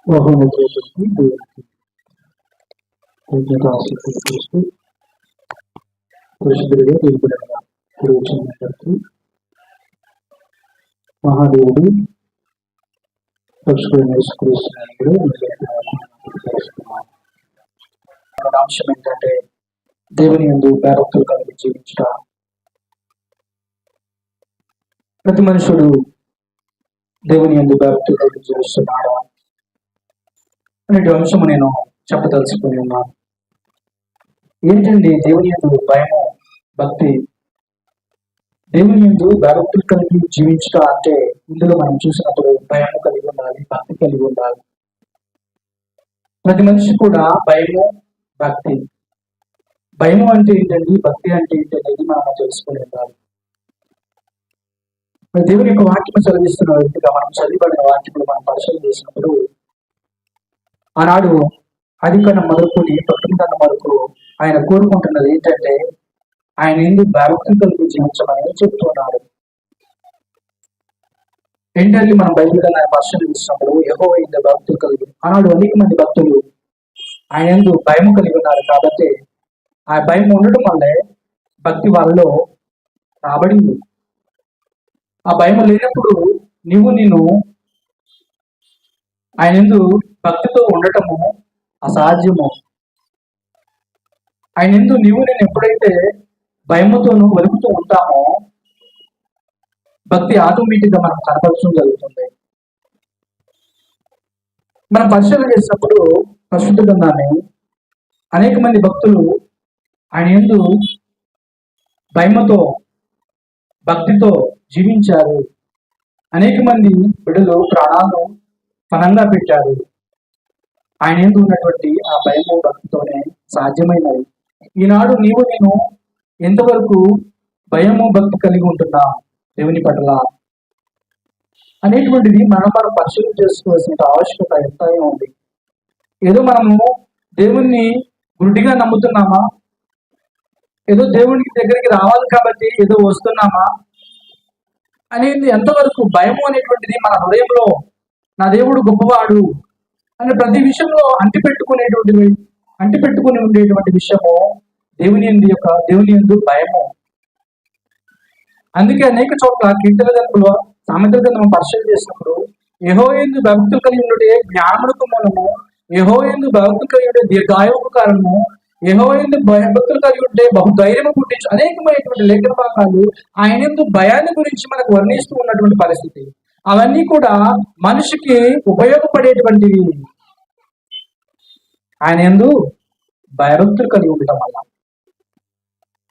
మహోన్నతుడికి దేవునికి కృతజ్ఞత ఆశీస్సులు చేస్తూ పరిశుద్ధుడిగా దేవుడిగా గురించి మహాదేవుడు పరశురాముడు యేసుక్రీస్తునాథుడు అంశం ఏంటంటే దేవుని యందు భయభక్తులు కలిగి జీవించట. ప్రతి మనుషుడు దేవుని యందు భయభక్తులు కలిగి జీవిస్తున్నాడా అనే అంశము నేను చెప్పదలుచుకుని ఉన్నాను. ఏంటండి దేవుని యందు భయము, భక్తి? దేవుని యందు భయభక్తులు కలిగి జీవించట అంటే ఇందులో మనం చూసినప్పుడు భయము కలిగి ఉండాలి, భక్తి కలిగి ఉండాలి. ప్రతి మనిషి కూడా భయము, భక్తి. భయము అంటే ఏంటండి, భక్తి అంటే ఏంటి అనేది మనం తెలుసుకుని ఉండాలి. దేవుని యొక్క వాక్యం చదివిస్తున్న వ్యక్తిగా మనం చదివబడిన వాక్యములు మనం పరిశీలన చేసినప్పుడు ఆనాడు ఆదికాండం మొదలుకొని ప్రకటన వరకు ఆయన కోరుకుంటున్నది ఏంటంటే ఆయన ఎందుకు భయభక్తులు కలిగి జీవించమని చెప్తున్నాడు. ఏంటంటే మనం బైబిల్ ఆయన పరిశీలన చేసినప్పుడు యెహోవా యందు భక్తులు కలిగి, ఆనాడు అనేక మంది భక్తులు ఆయన యందు భయం కలిగి ఉన్నారు. కాబట్టి ఆ భయం ఉండటం వల్లే భక్తి వాళ్ళలో రాబడింది. ఆ భయం లేనప్పుడు నేను ఆయన యందు భక్తితో ఉండటము అసాధ్యము. ఆయన యందు నేను ఎప్పుడైతే భయముతోనూ వణుకుతూ ఉంటామో భక్తి ఆటోమేటిక్ గా మనం కనపరచడం జరుగుతుంది. మనం పరిశీలన చేసినప్పుడు పరిశుద్ధ గ్రంథాన్ని అనేక మంది భక్తులు ఆయన యందు భయముతో భక్తితో జీవించారు. అనేక మంది బిడ్డలు ప్రాణాలను పణంగా పెట్టారు. ఆయన యందు ఉన్నటువంటి ఆ భయము, భక్తితోనే సాధ్యమైనది. ఈనాడు నేను ఎంతవరకు భయము, భక్తి కలిగి ఉంటున్నా దేవుని పట్ల అనేటువంటిది మనం పరిశీలన చేసుకోవాల్సిన ఆవశ్యకత ఎంతైనా ఉంది. ఏదో మనము దేవుణ్ణి గుడ్డిగా నమ్ముతున్నామా, ఏదో దేవునికి దగ్గరికి రావాలి కాబట్టి ఏదో వస్తున్నామా అనేది ఎంతవరకు భయము అనేటువంటిది మన హృదయంలో నా దేవుడు గొప్పవాడు అనే ప్రతి విషయంలో అంటిపెట్టుకుని ఉండేటువంటి విషయము దేవుని యందు భయము. అందుకే అనేక చోట్ల కీర్తన గ్రంథంలో సామెతల గ్రంథం పరిశీలన చేసినప్పుడు యెహోవా యందు భక్తులు కలిగి ఉండే జ్ఞానమునకు మూలము, యెహోవా యందు భక్తులు కలిగి ఉండే దీర్ఘాయువుకు కారణము, యెహోవా యందు భక్తులు కలిగి ఉంటే బహుధైర్యము పుట్టించు అనేకమైనటువంటి లేఖన భాగాలు ఆయన యందు భయాన్ని గురించి మనకు వర్ణిస్తూ ఉన్నటువంటి పరిస్థితి. అవన్నీ కూడా మనిషికి ఉపయోగపడేటువంటివి. ఆయన యందు భయభక్తులు కలిగి ఉండటం వల్ల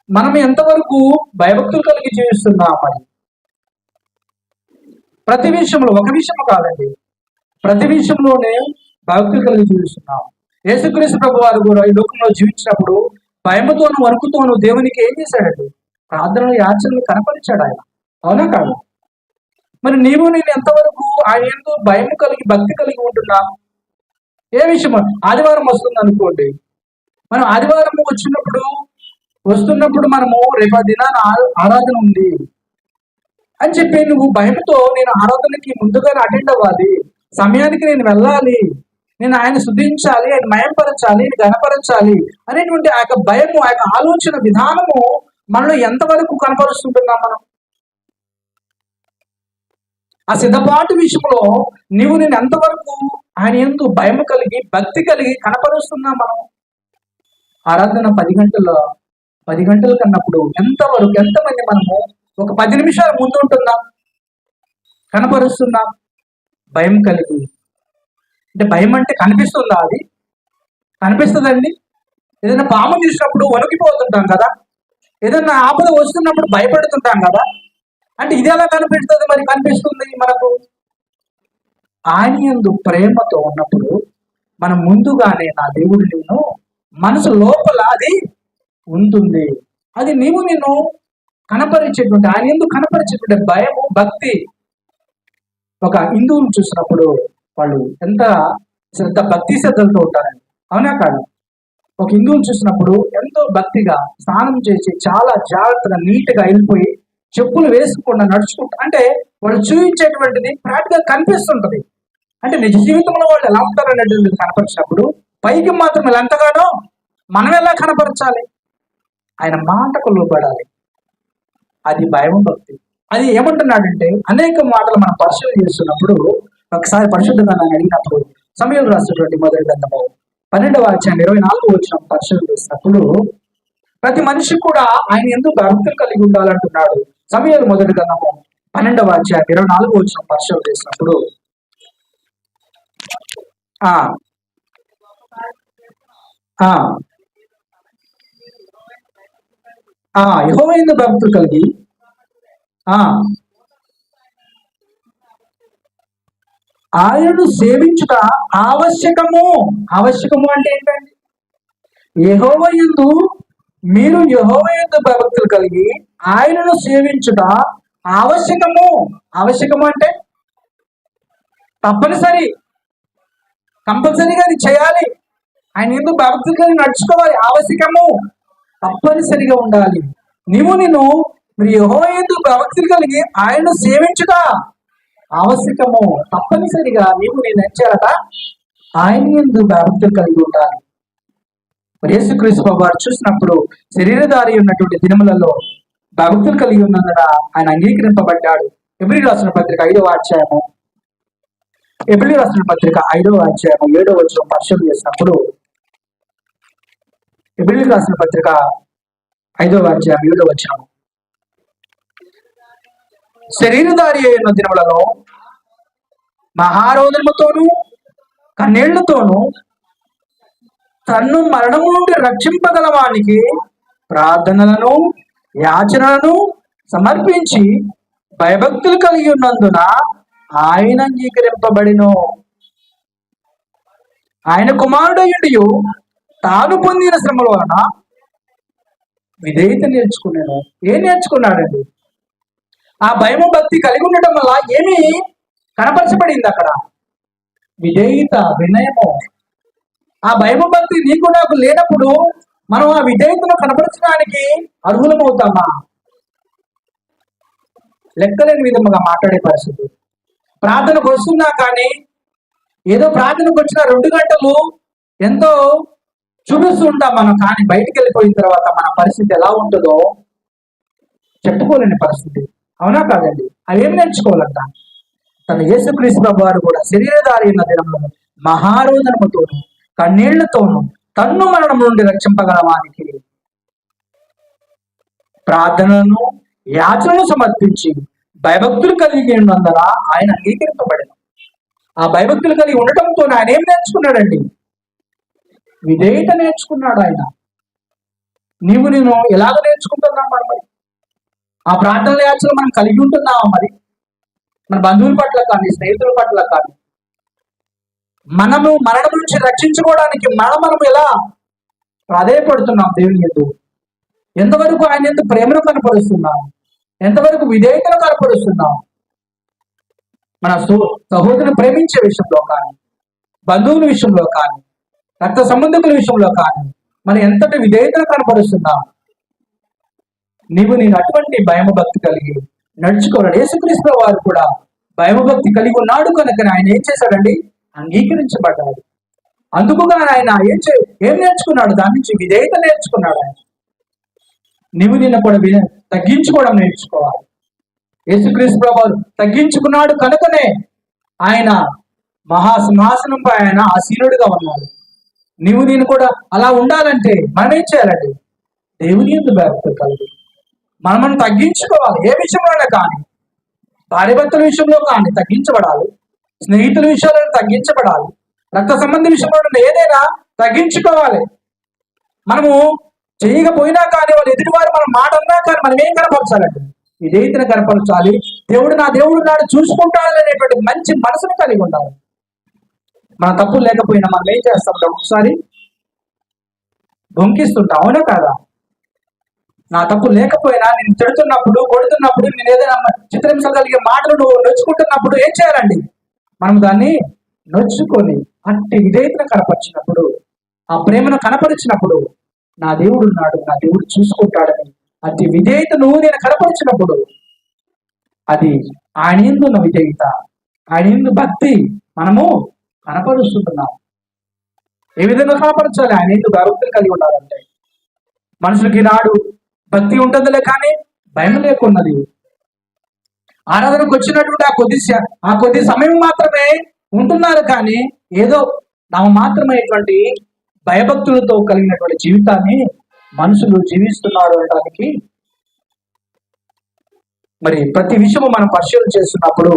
మనం ఎంతవరకు భయభక్తులు కలిగి జీవిస్తున్నాం అని ప్రతి విషయంలో, ఒక విషయం కాదండి, ప్రతి విషయంలోనే భయభక్తులు కలిగి జీవిస్తున్నాం. యేసుక్రీస్తు ప్రభు వారు కూడా ఈ లోకంలో జీవించినప్పుడు భయముతోను వణుకుతోను దేవునికి ఏం చేశాడండి? ప్రార్థనలు, యాచనలు కనపరిచాడు ఆయన. అవునా కాదు? మరి నేను ఎంతవరకు ఆయన యందు భయం కలిగి భక్తి కలిగి ఉంటున్నా? ఏ విషయం? ఆదివారం వస్తుంది అనుకోండి, మనం ఆదివారం వస్తున్నప్పుడు మనము రేపు ఆ దినాన ఆరాధన ఉంది అని చెప్పి నువ్వు భయంతో నేను ఆరాధనకి ముందుగానే అటెండ్ అవ్వాలి, సమయానికి నేను వెళ్ళాలి, నేను ఆయన స్తుతించాలి, ఆయన మయంపరచాలి, గణపరచాలి అనేటువంటి ఆ యొక్క భయము, ఆ యొక్క ఆలోచన విధానము మనలో ఎంతవరకు కనపరుస్తుంటున్నాం? మనం ఆ సిద్ధపాటు విషయంలో నేను ఎంతవరకు ఆయన యందు భయం కలిగి భక్తి కలిగి కనపరుస్తున్నాం? మనం ఆరాధన 10 గంటలు కన్నప్పుడు ఎంతమంది మనము ఒక 10 నిమిషాల ముందు ఉంటున్నాం, కనపరుస్తున్నాం భయం కలిగి? అంటే భయం అంటే కనిపిస్తుందా? అది కనిపిస్తుందండి. ఏదైనా పాము చూసినప్పుడు వణికిపోతుంటాం కదా, ఏదైనా ఆపద వస్తున్నప్పుడు భయపడుతుంటాం కదా. అంటే ఇది ఎలా కనిపిస్తుంది? మరి కనిపిస్తుంది మనకు ఆయన యందు ప్రేమతో ఉన్నప్పుడు మనం ముందుగానే నా దేవుడు నేను మనసు లోపల అది ఉంటుంది. అది నేను కనపరిచేటువంటి, ఆయన యందు కనపరిచేటువంటి భయము, భక్తి. ఒక హిందువులు చూసినప్పుడు వాళ్ళు ఎంత భక్తి శ్రద్ధలతో ఉంటారండి. అవునా కాదు? ఒక హిందువులు చూసినప్పుడు ఎంతో భక్తిగా స్నానం చేసి చాలా జాగ్రత్తగా నీట్గా వెళ్ళిపోయి చెప్పులు వేసుకుండా నడుచుకుంటా, అంటే వాళ్ళు చూపించేటువంటిది ప్రాక్టికల్ కనిపిస్తుంటది. అంటే నిజ జీవితంలో వాళ్ళు ఎలా ఉంటారు అనేటువంటిది కనపరిచినప్పుడు పైకి మాత్రం ఇలా ఎంతగానో మనం ఎలా కనపరచాలి? ఆయన మాటకు లోబడాలి. అది భయం భక్తి. అది ఏమంటున్నాడంటే అనేక మాటలు మనం పరిశీలన చేస్తున్నప్పుడు ఒకసారి పరిశుద్ధ గ్రంథాన్ని అడిగినప్పుడు సమయంలో రాసినటువంటి మొదటి గ్రంథము 12వ అధ్యాయం 24వ వచనం పరిశీలన చేసినప్పుడు ప్రతి మనిషి కూడా ఆయన ఎందుకు భక్తులు కలిగి ఉండాలంటున్నాడు. సమయంలో మొదటి గ్రంథము 12వ అధ్యాయం 24వ వచనం పరిశీలన చేసినప్పుడు యెహోవా యందు భక్తులు కలిగి ఆయనను సేవించుట ఆవశ్యకము. ఆవశ్యకము అంటే ఏంటండి? యెహోవా యందు మీరు యెహోవా యందు భక్తులు కలిగి ఆయనను సేవించుట ఆవశ్యకము. ఆవశ్యకము అంటే తప్పనిసరి, కంపల్సరీగా అది చేయాలి. ఆయన యందు భక్తులు కలిగి నడుచుకోవాలి. ఆవశ్యకము, తప్పనిసరిగా ఉండాలి. నేను మీరు యెహోవా యందు భక్తులు కలిగి ఆయనను సేవించుట ఆవశ్యకము, తప్పనిసరిగా నేను ఏం చేయాలట? ఆయన యందు భక్తులు కలిగి ఉండాలి. యేసుక్రీస్తు వారు చూసినప్పుడు శరీరధారి ఉన్నటువంటి దినములలో భక్తులు కలిగి ఉన్నందున ఆయన అంగీకరింపబడ్డాడు. ఎబ్రీ రాసిన పత్రిక 5వ అధ్యాయము 5వ అధ్యాయము 7వ వచనం పరిశీలన చేసినప్పుడు ఎబ్రీ రాసిన పత్రిక 5వ అధ్యాయం 7వ వచనం శరీరధారి అయిన దినములలో మహారోదనముతోనూ కన్నీళ్లతోనూ తన్ను మరణము నుండి రక్షింపగల వానికి ప్రార్థనలను యాచనలను సమర్పించి భయభక్తులు కలిగి ఉన్నందున ఆయన అంగీకరింపబడిను. ఆయన కుమారుడయుడియు తాను పొందిన శ్రమల వలన విధేయత నేర్చుకున్నాను. ఏం నేర్చుకున్నాడండి? ఆ భయము భక్తి కలిగి ఉండటం వల్ల ఏమి కనపరచబడింది అక్కడ? విధేయత, వినయము. ఆ భయము భక్తి నీకు నాకు లేనప్పుడు మనం ఆ విధేయతను కనపరచడానికి అర్హులమవుతామా? లెక్కలేని విధముగా మాట్లాడే పరిస్థితి. ప్రార్థనకు వస్తున్నా కానీ ఏదో ప్రార్థనకు వచ్చిన 2 గంటలు ఎంతో చూపిస్తూ ఉంటాం మనం, కానీ బయటికి వెళ్ళిపోయిన తర్వాత మన పరిస్థితి ఎలా ఉంటుందో చెప్పుకోలేని పరిస్థితి. అవునా కాదండి? అవేం నేర్చుకోవాలంట? తన యేసుక్రీస్తు ప్రభువు వారు కూడా శరీరధారి అయిన దినంలో మహారోదనముతోను కన్నీళ్లతోనూ తన్ను మరణం నుండి రక్షింపగల వానికి ప్రార్థనలను యాచనను సమర్పించి భయభక్తులు కలిగి ఉన్నందున ఆయన అంగీకరింపబడిన. ఆ భయభక్తులు కలిగి ఉండటంతో ఆయన ఏం నేర్చుకున్నాడండి? విధేయత నేర్చుకున్నాడు ఆయన. నేను ఎలాగ నేర్చుకుంటున్నాం మరి? ఆ ప్రార్థనల యాచనలు మనం కలిగి ఉంటున్నామా మరి? మన బంధువుల పట్ల కానీ, స్నేహితుల పట్ల కానీ, మనము మరణం నుంచి రక్షించుకోవడానికి మనం ఎలా ప్రాధేయపడుతున్నాం దేవుని యందు? ఎంతవరకు ఆయన యందు ప్రేమను కనపరుస్తున్నాం? ఎంతవరకు విధేయతను కనపరుస్తున్నాం? మన సహోదరుని ప్రేమించే విషయంలో కానీ, బంధువుల విషయంలో కానీ, రక్త సంబంధికుల విషయంలో కానీ మనం ఎంతటి విధేయతను కనపరుస్తున్నాం? నేను అటువంటి భయము భక్తి కలిగి నడుచుకోవాలి. యేసుక్రీస్తు వారు కూడా భయము భక్తి కలిగి ఉన్నాడు కనుక ఆయన ఏం చేశాడండి? అంగీకరించబడ్డాడు. అందుకుగా ఆయన ఏం నేర్చుకున్నాడు? దాని నుంచి విధేయత నేర్చుకున్నాడు. ఆయన నిన్ను కూడా తగ్గించుకోవడం నేర్చుకోవాలి. యేసుక్రీస్తు వారు తగ్గించుకున్నాడు కనుకనే ఆయన మహాసింహాసనంపై ఆయన ఆసీనుడిగా ఉన్నాడు. నేను కూడా అలా ఉండాలంటే మనం ఏం చేయాలండి? దేవుని యందు భక్తి కలిగి మనం తగ్గించుకోవాలి. ఏ విషయంలో కానీ, భార్యాభర్తల విషయంలో కానీ తగ్గించబడాలి, స్నేహితుల విషయంలో తగ్గించబడాలి, రక్త సంబంధి విషయంలో ఏదైనా తగ్గించుకోవాలి. మనము చేయకపోయినా కానీ వాళ్ళు ఎదుటివారు మనం మాట అన్నా కానీ మనం ఏం కనపరచాలండి? విధేయతను కనపరచాలి. నా దేవుడు నాడు చూసుకుంటాడు అనేటువంటి మంచి మనసును కలిగి ఉండాలి. మన తప్పులు లేకపోయినా మనం ఏం చేస్తాం? ఒకసారి బొంకిస్తుంటాం. అవునా కాదా? నా తప్పు లేకపోయినా నేను తిడుతున్నప్పుడు, కొడుతున్నప్పుడు, నేను ఏదైనా చిత్రహింస కలిగే మాటలు నువ్వు నొచ్చుకుంటున్నప్పుడు ఏం చేయాలండి? మనం దాన్ని నొచ్చుకొని అట్టి విధేయతను కనపరిచినప్పుడు, ఆ ప్రేమను కనపరిచినప్పుడు నా దేవుడు ఉన్నాడు, నా దేవుడు చూసుకుంటాడని అట్టి విధేయత నేను కనపరిచినప్పుడు అది ఆయన యందు ఉన్న విధేయత, ఆయన యందు భక్తి, మనము కనపరుస్తున్నాం. ఏ విధంగా కనపరచాలి? ఆయన ఎందుకు భక్తులు కలిగి ఉండాలంటే, మనుషులకి నాడు భక్తి ఉంటుందిలే కానీ భయం లేకున్నది. ఆరాధనకు వచ్చినటువంటి ఆ కొద్ది సమయం మాత్రమే ఉంటున్నారు కానీ ఏదో మాత్రమైనటువంటి భయభక్తులతో కలిగినటువంటి జీవితాన్ని మనుషులు జీవిస్తున్నారు అనడానికి మరి ప్రతి విషయము మనం పరిశీలన చేస్తున్నప్పుడు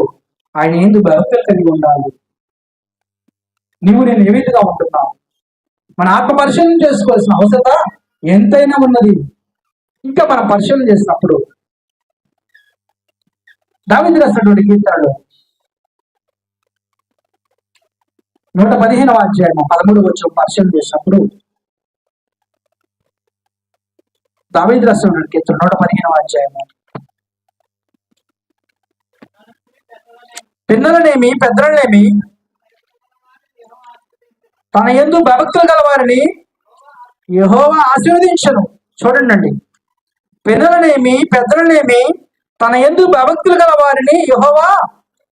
ఆయన ఎందుకు భక్తులు కలిగి ఉండాలి. నేను ఏ విధంగా ఉంటున్నావు? మన ఆత్మ పరిశీలన చేసుకోవాల్సిన అవసరత ఎంతైనా ఉన్నది. ఇంకా మనం పరిశీలన చేసినప్పుడు దావీదు రాసినటువంటి కీర్తనలు 115వ అధ్యాయం 13వ వచనం పరిశీలన చేసినప్పుడు, దావీదు రాసినటువంటి కీర్తన 115వ అధ్యాయము, పిన్నలనేమి పెద్దలనేమి తన యందు భక్తులు గలవారిని యెహోవా ఆశీర్వదించును. చూడండి, పిన్నలనేమి పెద్దలనేమి తన యందు భక్తులు గలవారిని యెహోవా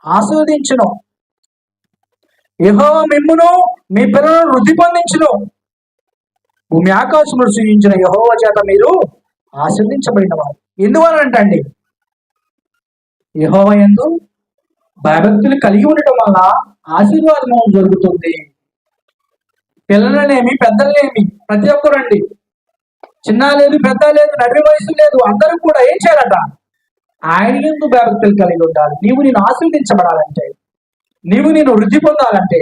ఆశీర్వదించును. యెహోవా మిమ్మును మీ పిల్లలను వృద్ధి పొందించును. భూమి ఆకాశములు సృజించిన యెహోవా చేత మీరు ఆశీర్వదించబడిన వారు. ఎందువలనంటండి, యెహోవా యందు భయభక్తులు కలిగి ఉండటం వల్ల ఆశీర్వాదము జరుగుతుంది. పిల్లలనేమి పెద్దలనేమి ప్రతి ఒక్కరండి, చిన్న లేదు పెద్ద లేదు నడిమి వయసు లేదు, అందరూ కూడా ఏం చేయాలట? ఆయన యందు భయభక్తులు కలిగి ఉండాలి. నేను ఆశీర్వదించబడాలంటే, నేను వృద్ధి పొందాలంటే,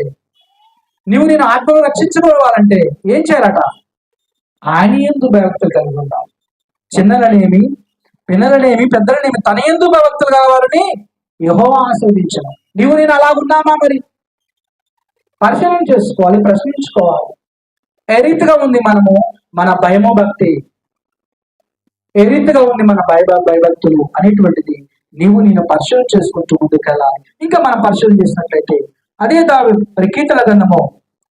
నేను ఆత్మను రక్షించుకోవాలంటే ఏం చేయాలట? ఆయన యందు భయభక్తులు కలిగి ఉండాలి. చిన్నలనేమి పిన్నలనేమి పెద్దలనేమి తన యందు భయభక్తులు కావాలని యెహోవా ఆశీర్వదించను. నేను అలాగున్నామా? మరి పరిశీలన చేసుకోవాలి, ప్రశ్నించుకోవాలి. ఏ రీతిగా ఉంది మన భయమో భక్తి, ఏ రీతిగా ఉంది మన భయభక్తులు అనేటువంటిది నేను పరిశీలన చేసుకుంటూ ముందుకెళ్ళాలి. ఇంకా మనం పరిశీలన చేసినట్లయితే అదే మరి కీర్తన గ్రంథము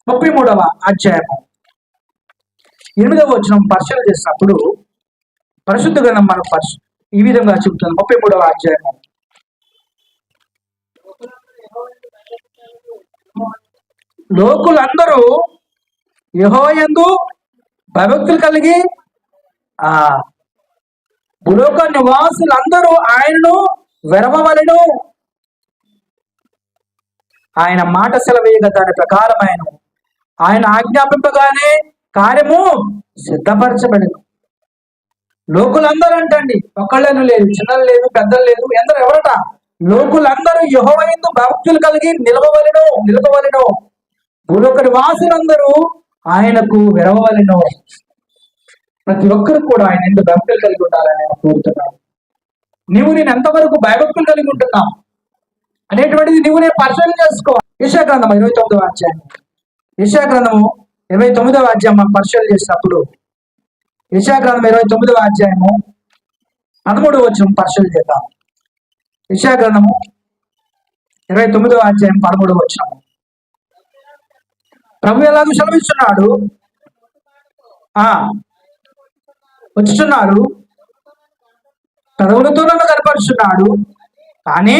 33వ అధ్యాయము 8వ వచనం పరిశీలన చేసినప్పుడు పరిశుద్ధ గ్రంథం మనకు ఈ విధంగా చెబుతుంది. 33వ అధ్యాయము, లోకులందరూ యెహోవా యందు భయభక్తులు కలిగి భూలోక నివాసులందరూ ఆయనను వెరవవలెను. ఆయన మాట సెలవేయగా దాని ప్రకారం ఆయన ఆజ్ఞాపింపగానే కార్యము సిద్ధపరచబడను. లోకులందరూ అంటండి, ఒక్కళ్ళను లేదు, చిన్నలు లేదు, పెద్దలు లేదు, ఎందరు ఎవరట? లోకులందరూ యెహోవా యందు భక్తులు కలిగి నిలవవలెను. భూలోక నివాసులందరూ ఆయనకు వెరవవలెను. ప్రతి ఒక్కరు కూడా ఆయన యందు భక్తులు కలిగి ఉండాలని నేను కోరుతున్నాను. నేను ఎంతవరకు భయభక్తులు కలిగి ఉంటున్నాం అనేటువంటిది నేను పరిశీలన చేసుకోవాలి. యెషయా గ్రంథం 29వ అధ్యాయం, యెషయా గ్రంథము 29వ అధ్యాయం మనం పరిశీలన చేసినప్పుడు యెషయా గ్రంథం 29వ అధ్యాయము 13వ వచనం పరిశీలన చేద్దాం. యెషయా గ్రంథము 29వ అధ్యాయం 13వ వచనం, ప్రభు ఎలాగూ సెలవిస్తున్నాడు, వచ్చుచున్నాడు, పెదవులతో నన్ను కనపరుచున్నాడు, కానీ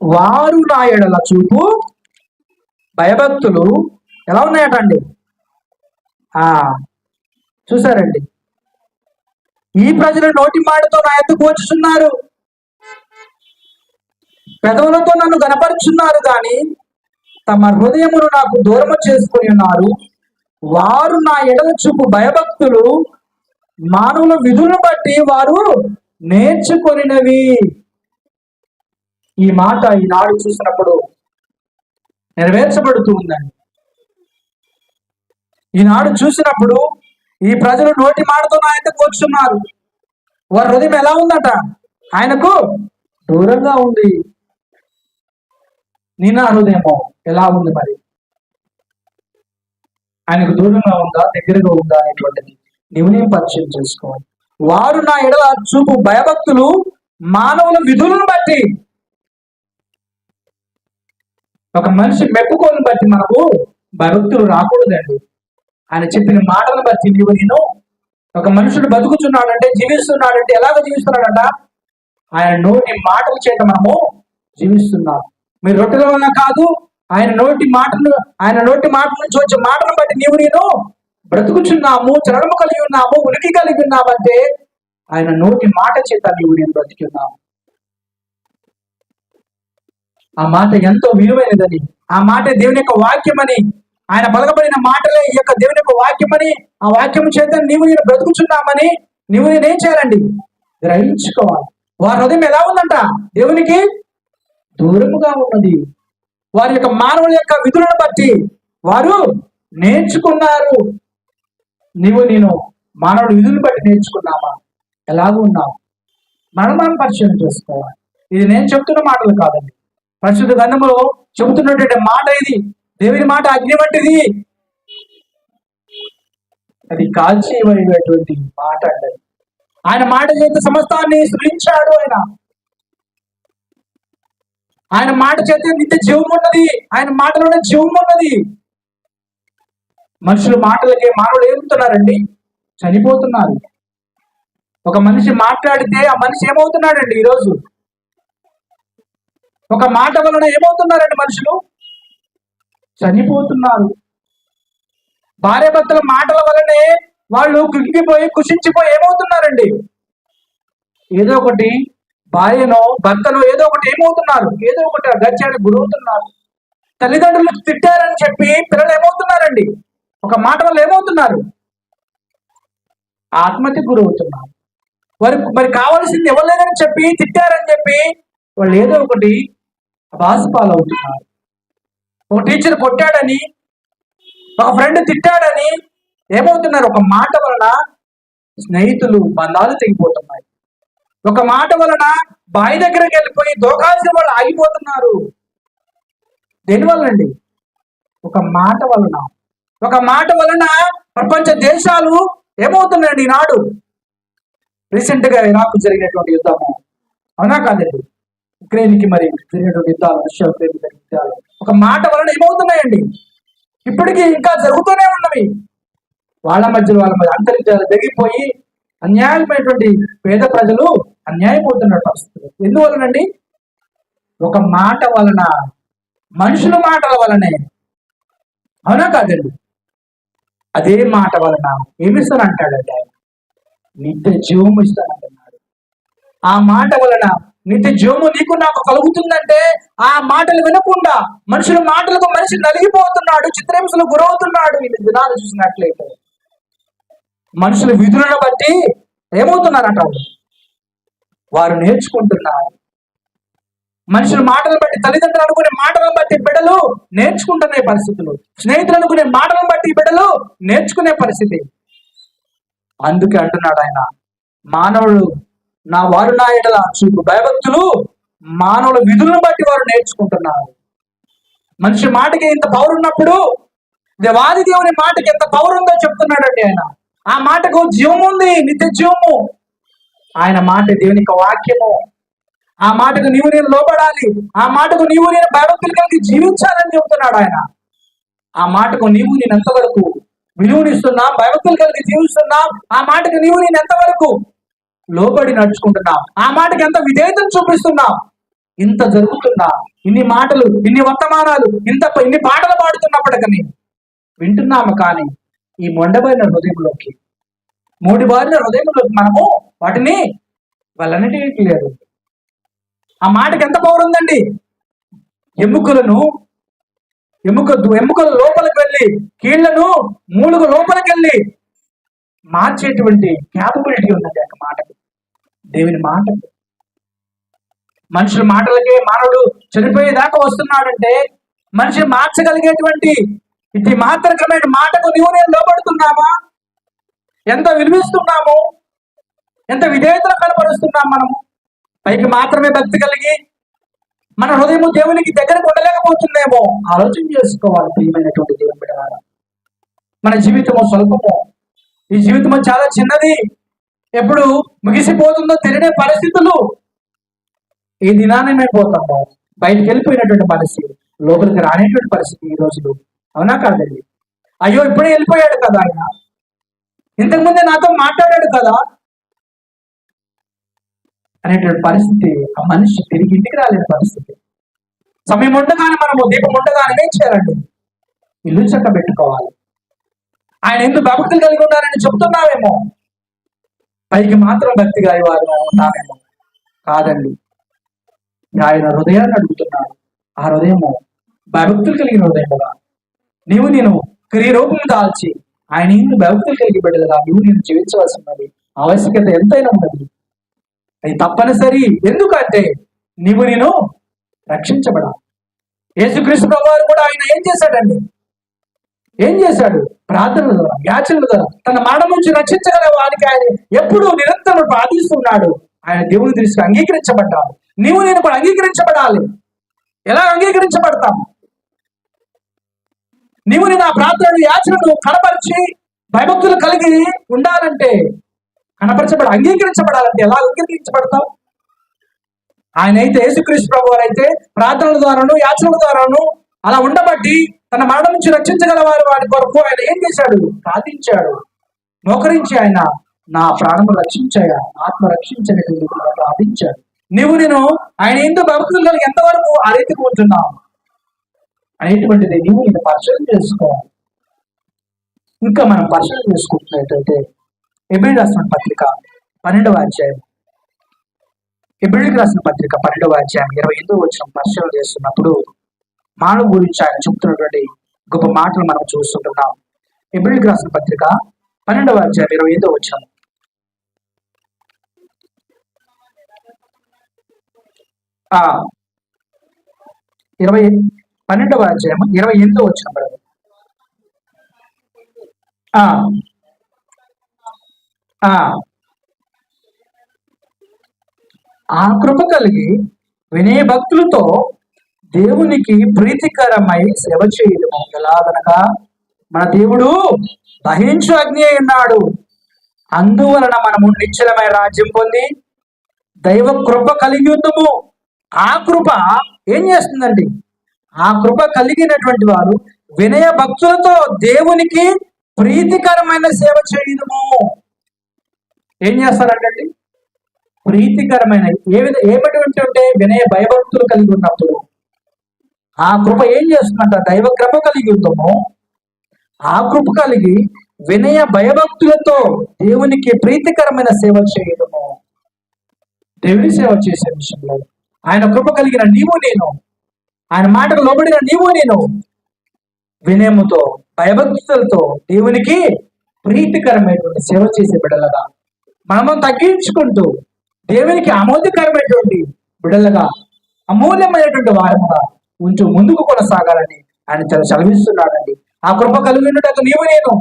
వారు నా ఎడల చూపు భయభక్తులు ఎలా ఉన్నాయటండి? చూసారండి, ఈ ప్రజలు నోటి మాటతో నా ఎద్దుకు వచ్చుచున్నారు, పెదవులతో నన్ను గనపరుచున్నారు, కానీ తమ హృదయమును నాకు దూరము చేసుకుని ఉన్నారు. వారు నా ఎడల చూపు భయభక్తులు మానవుల విధులను బట్టి వారు నేర్చుకొనినవి. ఈ మాట ఈనాడు చూసినప్పుడు నెరవేర్చబడుతూ ఉందండి. ఈనాడు చూసినప్పుడు ఈ ప్రజలు నోటి మాటతో నా ఆయనకు వచ్చున్నారు, వారి హృదయం ఎలా ఉందట? ఆయనకు దూరంగా ఉంది. నా హృదయమో ఎలా ఉంది? మరి ఆయనకు దూరంగా ఉందా, దగ్గరగా ఉందా అనేటువంటిది నీవు పరిచయం చేసుకోవాలి. వారు నా ఎడల చూపు భయభక్తులు మానవుల విధులను బట్టి, ఒక మనిషి మెప్పుకోని బట్టి మనకు భయభక్తులు రాకూడదండి. ఆయన చెప్పిన మాటలను బట్టి నేను ఒక మనుషుడు బతుకుతున్నాడంటే, జీవిస్తున్నాడంటే ఎలాగ జీవిస్తున్నాడంట? ఆయన నోటి మాటల చేత మనము జీవిస్తున్నాం. మీరు రొట్టెల వల్ల కాదు, ఆయన నోటి మాట నుంచి వచ్చే మాటను బట్టి నేను బ్రతుకుచున్నాము, చలనము కలిగి ఉన్నాము, ఉనికి కలిగి ఉన్నామంటే ఆయన నోటి మాట చేత నేను బ్రతికి ఉన్నాము. ఆ మాట ఎంతో విలువైనదని, ఆ మాట దేవుని యొక్క వాక్యమని, ఆయన పలకబడిన మాటలే ఈ యొక్క దేవుని యొక్క వాక్యమని, ఆ వాక్యం చేత నేను బ్రతుకుచున్నామని నేనేం చేయాలండి? గ్రహించుకోవాలి. వారి హృదయం ఎలా ఉందంట? దేవునికి దూరముగా ఉన్నది. వారి యొక్క మానవుల యొక్క విధులను బట్టి వారు నేర్చుకున్నారు. నేను మానవుడి విధులను బట్టి నేర్చుకున్నామా? ఎలాగూ ఉన్నాం? మనం పరిశీలన చేసుకోవాలి. ఇది నేను చెప్తున్న మాటలు కాదండి, పరిశుద్ధ గ్రంథంలో చెబుతున్నటువంటి మాట ఇది. దేవుని మాట అగ్ని వంటిది, అది కాల్చివేటువంటి మాట అండి. ఆయన మాట చేత సమస్తాన్ని సృష్టించాడు. ఆయన మాట చేత నిత్య జీవం ఉన్నది. ఆయన మాటలోనే జీవం ఉన్నది. మనుషుల మాటలకే మానవులు ఏమవుతున్నారండి? చనిపోతున్నారు. ఒక మనిషి మాట్లాడితే ఆ మనిషి ఏమవుతున్నాడండి? ఈరోజు ఒక మాట వలన ఏమవుతున్నారండి? మనుషులు చనిపోతున్నారు. భార్యాభర్తల మాటల వలనే వాళ్ళు కృంగిపోయి కుషించిపోయి ఏమవుతున్నారండి? ఏదో ఒకటి భార్యను భర్తను ఏదో ఒకటి ఏమవుతున్నారు? ఏదో ఒకటి అగత్యానికి గురవుతున్నారు. తల్లిదండ్రులు తిట్టారని చెప్పి పిల్లలు ఏమవుతున్నారండి? ఒక మాట వల్ల ఏమవుతున్నారు? ఆత్మహత్యకు గురవుతున్నారు. మరి కావాల్సింది ఇవ్వలేదని చెప్పి తిట్టారని చెప్పి వాళ్ళు ఏదో ఒకటి బాధపాలవుతున్నారు. ఒక టీచర్ కొట్టాడని, ఒక ఫ్రెండ్ తిట్టాడని ఏమవుతున్నారు? ఒక మాట వలన స్నేహితులు బంధాలు తెగిపోతున్నాయి. ఒక మాట వలన బావి దగ్గరికి వెళ్ళిపోయి దోకాల్సిన వాళ్ళు ఆగిపోతున్నారు. దేనివల్లండి? ఒక మాట వలన. ఒక మాట వలన ప్రపంచ దేశాలు ఏమవుతున్నాయండి ఈనాడు? రీసెంట్ గా ఇరాక్ జరిగినటువంటి యుద్ధము, అవునా కాదండి? ఉక్రెయిన్కి మరి జరిగినటువంటి యుద్ధాలు, రష్యా ఉక్రెయిన్ యుద్ధాలు ఒక మాట వలన ఏమవుతున్నాయండి? ఇప్పటికీ ఇంకా జరుగుతూనే ఉన్నవి. వాళ్ళ మధ్య అంతర్జాలు జరిగిపోయి అన్యాయమైనటువంటి పేద ప్రజలు అన్యాయపోతున్న పరిస్థితులు. ఎందువలనండి? ఒక మాట వలన, మనుషుల మాటల వలనే, అవునా కాదండి? అదే మాట వలన ఏమిస్తానంటాడండి? ఆయన నిత్య జీవము ఇస్తానంటున్నాడు. ఆ మాట వలన నిత్య జీవము నీకు నాకు కలుగుతుందంటే ఆ మాటలు వినకుండా మనుషుల మాటలకు మనిషి నలిగిపోతున్నాడు, చిత్రహింసలు గురవుతున్నాడు. ఈ దినాలు చూసినట్లయితే మనుషుల విధులను బట్టి ఏమవుతున్నారంట? వారు నేర్చుకుంటున్నారు. మనుషుల మాటలను బట్టి, తల్లిదండ్రులు అనుకునే మాటలను బట్టి బిడ్డలు నేర్చుకుంటున్న పరిస్థితులు, స్నేహితులు అనుకునే మాటలను బట్టి బిడ్డలు నేర్చుకునే పరిస్థితి. అందుకే అంటున్నాడు ఆయన, మానవుడు వారు నా ఎడల చూపు భయభక్తులు మానవుల విధులను బట్టి వారు నేర్చుకుంటున్నారు. మనిషి మాటకి ఇంత పవర్ ఉన్నప్పుడు దేవాది దేవుని మాటకి ఎంత పవర్ ఉందో చెప్తున్నాడండి ఆయన. ఆ మాటకు జీవం ఉంది, నిత్య జీవము. ఆయన మాట దేవుని యొక్క వాక్యము. ఆ మాటకు నీవు నేను లోబడాలి. ఆ మాటకు నీవు నేను భయభక్తులు కలిగి జీవించాలని చెప్తున్నాడు ఆయన. ఆ మాటకు నీవు నేను ఎంతవరకు విలువనిస్తున్నాం, భయభక్తులు కలిగి జీవిస్తున్నాం, ఆ మాటకు నీవు నేను ఎంతవరకు లోబడి నడుచుకుంటున్నాం, ఆ మాటకి ఎంత విధేయతను చూపిస్తున్నాం. ఇంత జరుగుతున్నా, ఇన్ని మాటలు, ఇన్ని వర్తమానాలు, ఇన్ని పాటలు పాడుతున్నప్పటికని వింటున్నాము. కానీ ఈ మొండబడిన హృదయంలోకి, మూడిబారిన హృదయంలోకి మనము వాటిని వెళ్ళనట్లేదు. ఆ మాటకి ఎంత పవర్ ఉందండి? ఎముకల లోపలికి వెళ్ళి, కీళ్లను మూలుగు లోపలికి వెళ్ళి మార్చేటువంటి క్యాపబిలిటీ ఉన్నది ఆ మాటకి, దేవుని మాటకి. మనుషుల మాటలకే మానవుడు చనిపోయేదాకా వస్తున్నాడంటే మనిషి మార్చగలిగేటువంటి ఇది మాత్రకమైన మాటకు నీవు నేను లోబడుతున్నామా? ఎంత విలువిస్తున్నాము? ఎంత విధేయతను కనపరుస్తున్నాం మనము? పైకి మాత్రమే భక్తి కలిగి మన హృదయము దేవునికి దగ్గరకు ఉండలేకపోతుందేమో ఆలోచన చేసుకోవాలి. ప్రియమైనటువంటి దేవుని బిడ్డలారా, మన జీవితము స్వల్పము, ఈ జీవితము చాలా చిన్నది. ఎప్పుడు ముగిసిపోతుందో తెలియని పరిస్థితులు. ఈ దినానేమైపోతామో బయటికి వెళ్ళిపోయినటువంటి పరిస్థితి, లోపలికి రానేటువంటి పరిస్థితి ఈ రోజులు, అవునా కాదండి? అయ్యో ఇప్పుడే వెళ్ళిపోయాడు కదా ఆయన, ఇంతకుముందే నాతో మాట్లాడాడు కదా అనేటువంటి పరిస్థితి. ఆ మనిషి తిరిగి ఇంటికి రాలేని పరిస్థితి. సమయం ఉండగానే మనము దీపం ఉండగానే ఏం చేయాలండి? ఇల్లు చక్క పెట్టుకోవాలి. ఆయన ఎందుకు భక్తులు కలిగి ఉన్నారని చెప్తున్నావేమో, పైకి మాత్రం భక్తి గారి వారు ఉన్నామేమో. కాదండి, ఆయన హృదయాన్ని అడుగుతున్నాడు. ఆ హృదయము భక్తులు కలిగిన హృదయం కదా. నేను క్రియరూపం దాల్చి ఆయన ఇందు భక్తులు కలిగి బిడ్డలుగా నేను జీవించవలసినది ఆవశ్యకత ఎంతైనా ఉన్నది. అది తప్పనిసరి. ఎందుకంటే నేను రక్షించబడాలి. యేసుక్రీస్తు వారు కూడా ఆయన ఏం చేశాడు? ప్రార్థనల ద్వారా, యాచనల ద్వారా తన మరణం నుంచి రక్షించగల వారికి ఆయన ఎప్పుడూ నిరంతరం ప్రార్థిస్తున్నాడు. ఆయన దేవుని దృష్టికి అంగీకరించబడ్డాడు. నేను కూడా అంగీకరించబడాలి. ఎలా అంగీకరించబడతాం? నేను ఆ ప్రార్థనలు, యాచనలు కనపరిచి భయభక్తులు కలిగి ఉండాలంటే, అంగీకరించబడాలంటే ఎలా అంగీకరించబడతాం? ఆయన అయితే, యేసుక్రీస్తు ప్రభు వారు అయితే ప్రార్థనల ద్వారాను, యాచనల ద్వారాను అలా ఉండబట్టి తన మరణం నుంచి రక్షించగల వారి కొరకు ఆయన ఏం చేశాడు? ప్రార్థించాడు. మోకరించి ఆయన నా ప్రాణము రక్షించాయా, ఆత్మ రక్షించడానికి ప్రార్థించాడు. నేను ఆయన ఎందుకు భక్తులు కలిగి ఎంతవరకు ఆ రీతికి ఉంటున్నావు అనేటువంటిది నేను పరిశీలన చేసుకోవాలి. ఇంకా మనం పరిశీలన చేసుకుంటున్నట్టయితే హెబ్రీయులకు రాసిన పత్రిక 12వ అధ్యాయం, హెబ్రీయులకు రాసిన పత్రిక 12వ అధ్యాయం 28వ వచనం పరిశీలన చేస్తున్నప్పుడు మానవ గురించి ఆయన చెబుతున్నటువంటి గొప్ప మాటలు మనం చూస్తుంటున్నాం. హెబ్రీయులకు రాసిన పత్రిక 12వ అధ్యాయం 28వ వచనం. ఆ 12వ అధ్యాయం 28వ వచనం. ఆ కృప కలిగి వినయ భక్తులతో దేవునికి ప్రీతికరమై సేవ చేయడము. ఎలాగనగా మన దేవుడు దహించు అగ్ని అయి ఉన్నాడు. అందువలన మనము నిశ్చలమైన రాజ్యం పొంది దైవ కృప కలిగి ఉందము. ఆ కృప ఏం చేస్తుందండి? ఆ కృప కలిగినటువంటి వారు వినయ భక్తులతో దేవునికి ప్రీతికరమైన సేవ చేయడము. ఏం చేస్తారంటండి? ప్రీతికరమైన ఏమిటి అంటే వినయ భయభక్తులు కలిగి ఉన్నప్పుడు ఆ కృప ఏం చేస్తుందంట? దైవ కృప కలిగి ఉందము. ఆ కృప కలిగి వినయ భయభక్తులతో దేవునికి ప్రీతికరమైన సేవ చేయడము. దేవుని సేవ చేసే విషయంలో ఆయన కృప కలిగిన నేను, ఆయన మాటకు లోబడిన నేను వినయముతో భయభక్తులతో దేవునికి ప్రీతికరమైనటువంటి సేవ చేసే బిడ్డలుగా మనము తగ్గించుకుంటూ దేవునికి ఆమోదకరమైనటువంటి బిడ్డలుగా అమూల్యమైనటువంటి వారముగా ఉంటూ ముందుకు కొనసాగాలని ఆయన సెలవిస్తున్నాడండి. ఆ కృప కలిగి ఉండటకు నేను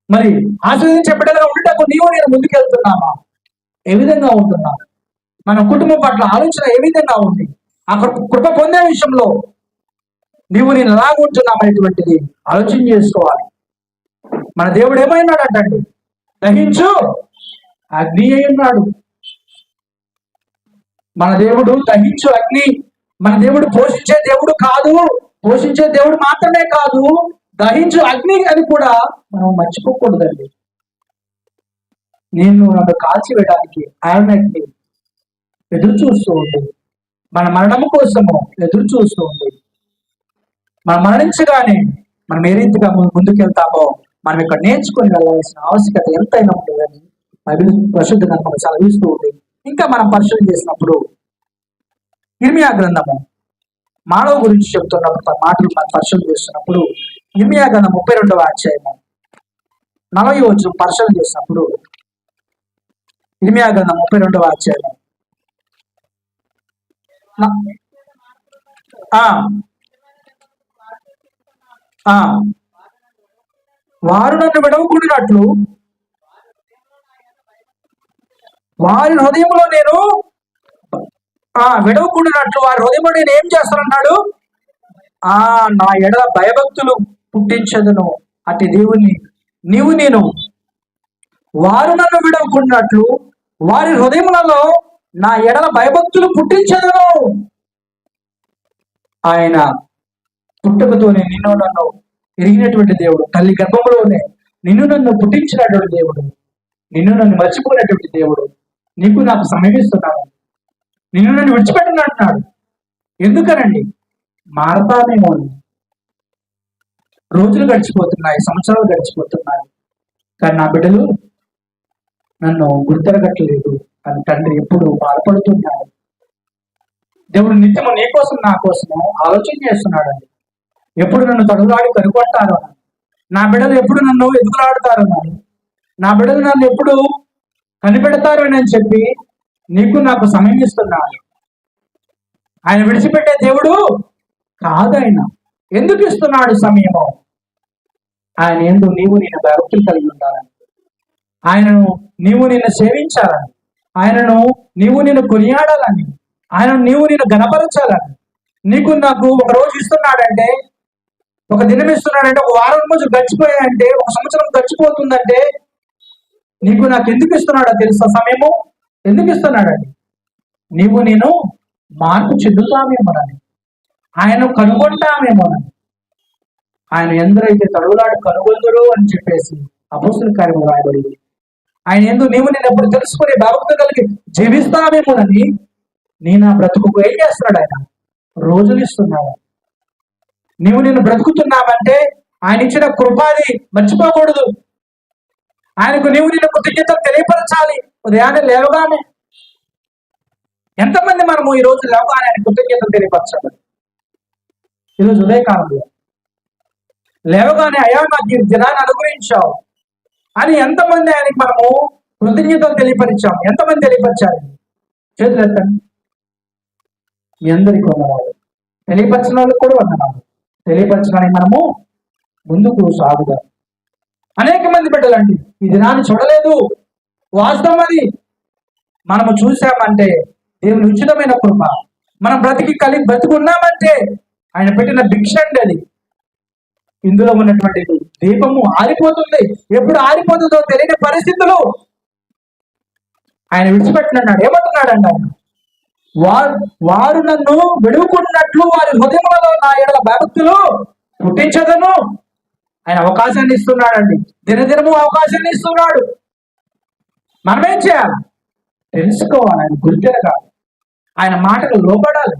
మరి ఆశీర్వదించే బిడ్డలుగా ఉండటకు నేను ముందుకెళ్తున్నామా? ఏ విధంగా ఉంటున్నా? మన కుటుంబం పట్ల ఆలోచన ఏ విధంగా ఉంది? ఆ కృప పొందే విషయంలో నేను ఎలాగుంటున్నామనేటువంటిది ఆలోచన చేసుకోవాలి. మన దేవుడు ఏమైనాడు అంటండి? దహించు అగ్ని అయి ఉన్నాడు. మన దేవుడు దహించు అగ్ని. మన దేవుడు పోషించే దేవుడు కాదు, పోషించే దేవుడు మాత్రమే కాదు, దహించు అగ్ని అని కూడా మనం మర్చిపోకూడదండి. నన్ను కాల్చివేయడానికి ఆయన ఎదురు చూస్తూ ఉంది. మన మరణము కోసము ఎదురు చూస్తూ ఉంది. మనం మరణించగానే మనం ఏ రీతిగా ముందుకెళ్తామో మనం ఇక్కడ నేర్చుకొని వెళ్ళవలసిన ఆవశ్యకత ఎంతైనా ఉంటుందని బైబిల్ ప్రసిద్ధ గ్రంథం సెలవిస్తూ ఉంది. ఇంకా మనం పరిశీలన చేసినప్పుడు ఇర్మియా గ్రంథము మానవ గురించి చెబుతున్నప్పుడు మాటలు మనం పరిశీలన చేస్తున్నప్పుడు ఇర్మియా గ్రంథం 32వ అధ్యాయము 40వ వచనం పరిశీలన చేసినప్పుడు ఇర్మియా గ్రంథం 32వ అధ్యాయము వారు నన్ను విడవకూడినట్లు వారి హృదయంలో నేను విడవకూడినట్లు వారి హృదయంలో నేను ఏం చేస్తానన్నాడు? నా ఎడల భయభక్తులు పుట్టించదును అట్టి దేవుని నేను వారు నన్ను విడవకూడినట్లు వారి హృదయములలో నా ఎడల భయభక్తులు పుట్టించదును. ఆయన పుట్టుకతోనే నిన్ను నన్ను ఎరిగినటువంటి దేవుడు, తల్లి గర్భంలోనే నిన్ను నన్ను పుట్టించినటువంటి దేవుడు, నిన్ను నన్ను మర్చిపోయినటువంటి దేవుడు నీకు నాకు సమయమిస్తున్నాడు. నిన్ను నన్ను విడిచిపెట్టను అంటున్నాడు. ఎందుకనండి? మారతామేమో. రోజులు గడిచిపోతున్నాయి, సంవత్సరాలు గడిచిపోతున్నాయి, కానీ నా బిడ్డలు నన్ను గుర్తెరగట్లేదు అని తండ్రి ఎప్పుడు బాధపడుతున్నాడు. దేవుడు నిత్యము నీ కోసం నా కోసము ఆలోచన చేస్తున్నాడండి. ఎప్పుడు నన్ను తడులాడి కనుగొంటారో, నా బిడ్డలు ఎప్పుడు నన్ను ఎదుగులాడుతారో, నా బిడ్డలు నన్ను ఎప్పుడు కనిపెడతారు అని చెప్పి నీకు నాకు సమయం ఇస్తున్నాడు. ఆయన విడిచిపెట్టే దేవుడు కాదైన. ఎందుకు ఇస్తున్నాడు సమయము? ఆయన ఎందు నీవు నేను భక్తులు కలిగి ఉండాలని, ఆయనను నీవు నిన్ను సేవించాలని, ఆయనను నీవు నిన్ను కొనియాడాలని, ఆయనను నీవు నిన్ను గణపరచాలని. నీకు నాకు ఒక రోజు ఇస్తున్నాడంటే, ఒక దినం ఇస్తున్నాడంటే, ఒక వారం రోజులు గడిచిపోయాయంటే, ఒక సంవత్సరం గడిచిపోతుందంటే నీకు నాకు ఎందుకు ఇస్తున్నాడో తెలుసా? సమయము ఎందుకు ఇస్తున్నాడండి? నీవు నేను మార్పు చెందుతామేమోనని, ఆయన కనుగొంటామేమోనని. ఆయన ఎందరైతే తడువులాడు కనుగొందరు అని చెప్పేసి అపోస్తుల కార్యము రాయబడింది. ఆయన ఎందు నీవు నేను ఎప్పుడు తెలుసుకుని భక్తి కలిగి జీవిస్తామేమోనని నేను ఆ బ్రతుకు ఏం చేస్తున్నాడు? ఆయన రోజులు ఇస్తున్నాడు. నీవు నేను బ్రతుకుతున్నావంటే ఆయన ఇచ్చిన కృపాది మర్చిపోకూడదు. ఆయనకు నీవు నిన్ను కృతజ్ఞతలు తెలియపరచాలి. ఉదయాన్నే లేవగానే ఎంతమంది మనము ఈ రోజు లేవగానే ఆయన కృతజ్ఞతలు తెలియపరచాలి? ఈరోజు ఉదయకాలంలో లేవగానే అయ్యా నాకు ఈ దినాన్ని అనుగ్రహించావు అని ఎంతమంది ఆయనకి మనము కృతజ్ఞతలు తెలియపరిచాము? ఎంతమంది తెలియపరిచారు? చేతులు ఎత్తండి. మీ అందరికీ వందనాలు. తెలియపరిచిన వాళ్ళకి కూడా వందనాలు. తెలియపరచడానికి మనము ముందుకు సాగుదాం. అనేక మంది బిడ్డలండి ఈ దినాన్ని చూడలేదు. వాస్తవం అది. మనము చూసామంటే దేవుని ఉచితమైన కృప. మనం బ్రతుకున్నామంటే ఆయన పెట్టిన భిక్ష అండి అది. ఇందులో ఉన్నటువంటి దీపము ఆరిపోతుంది. ఎప్పుడు ఆరిపోతుందో తెలియని పరిస్థితులు ఆయన విడిచిపెట్టినన్నాడు. ఏమంటున్నాడండి ఆయన? వారు నన్ను విడుకున్నట్లు వారి హృదయములలో నా ఎడల భక్తులు పుట్టించదను. ఆయన అవకాశాన్ని ఇస్తున్నాడండి. దినదినము అవకాశాన్ని ఇస్తున్నాడు. మనమేం చేయాలి? తెలుసుకోవాలి. ఆయన గుర్తెరగాలి. ఆయన మాటకు లోబడాలి.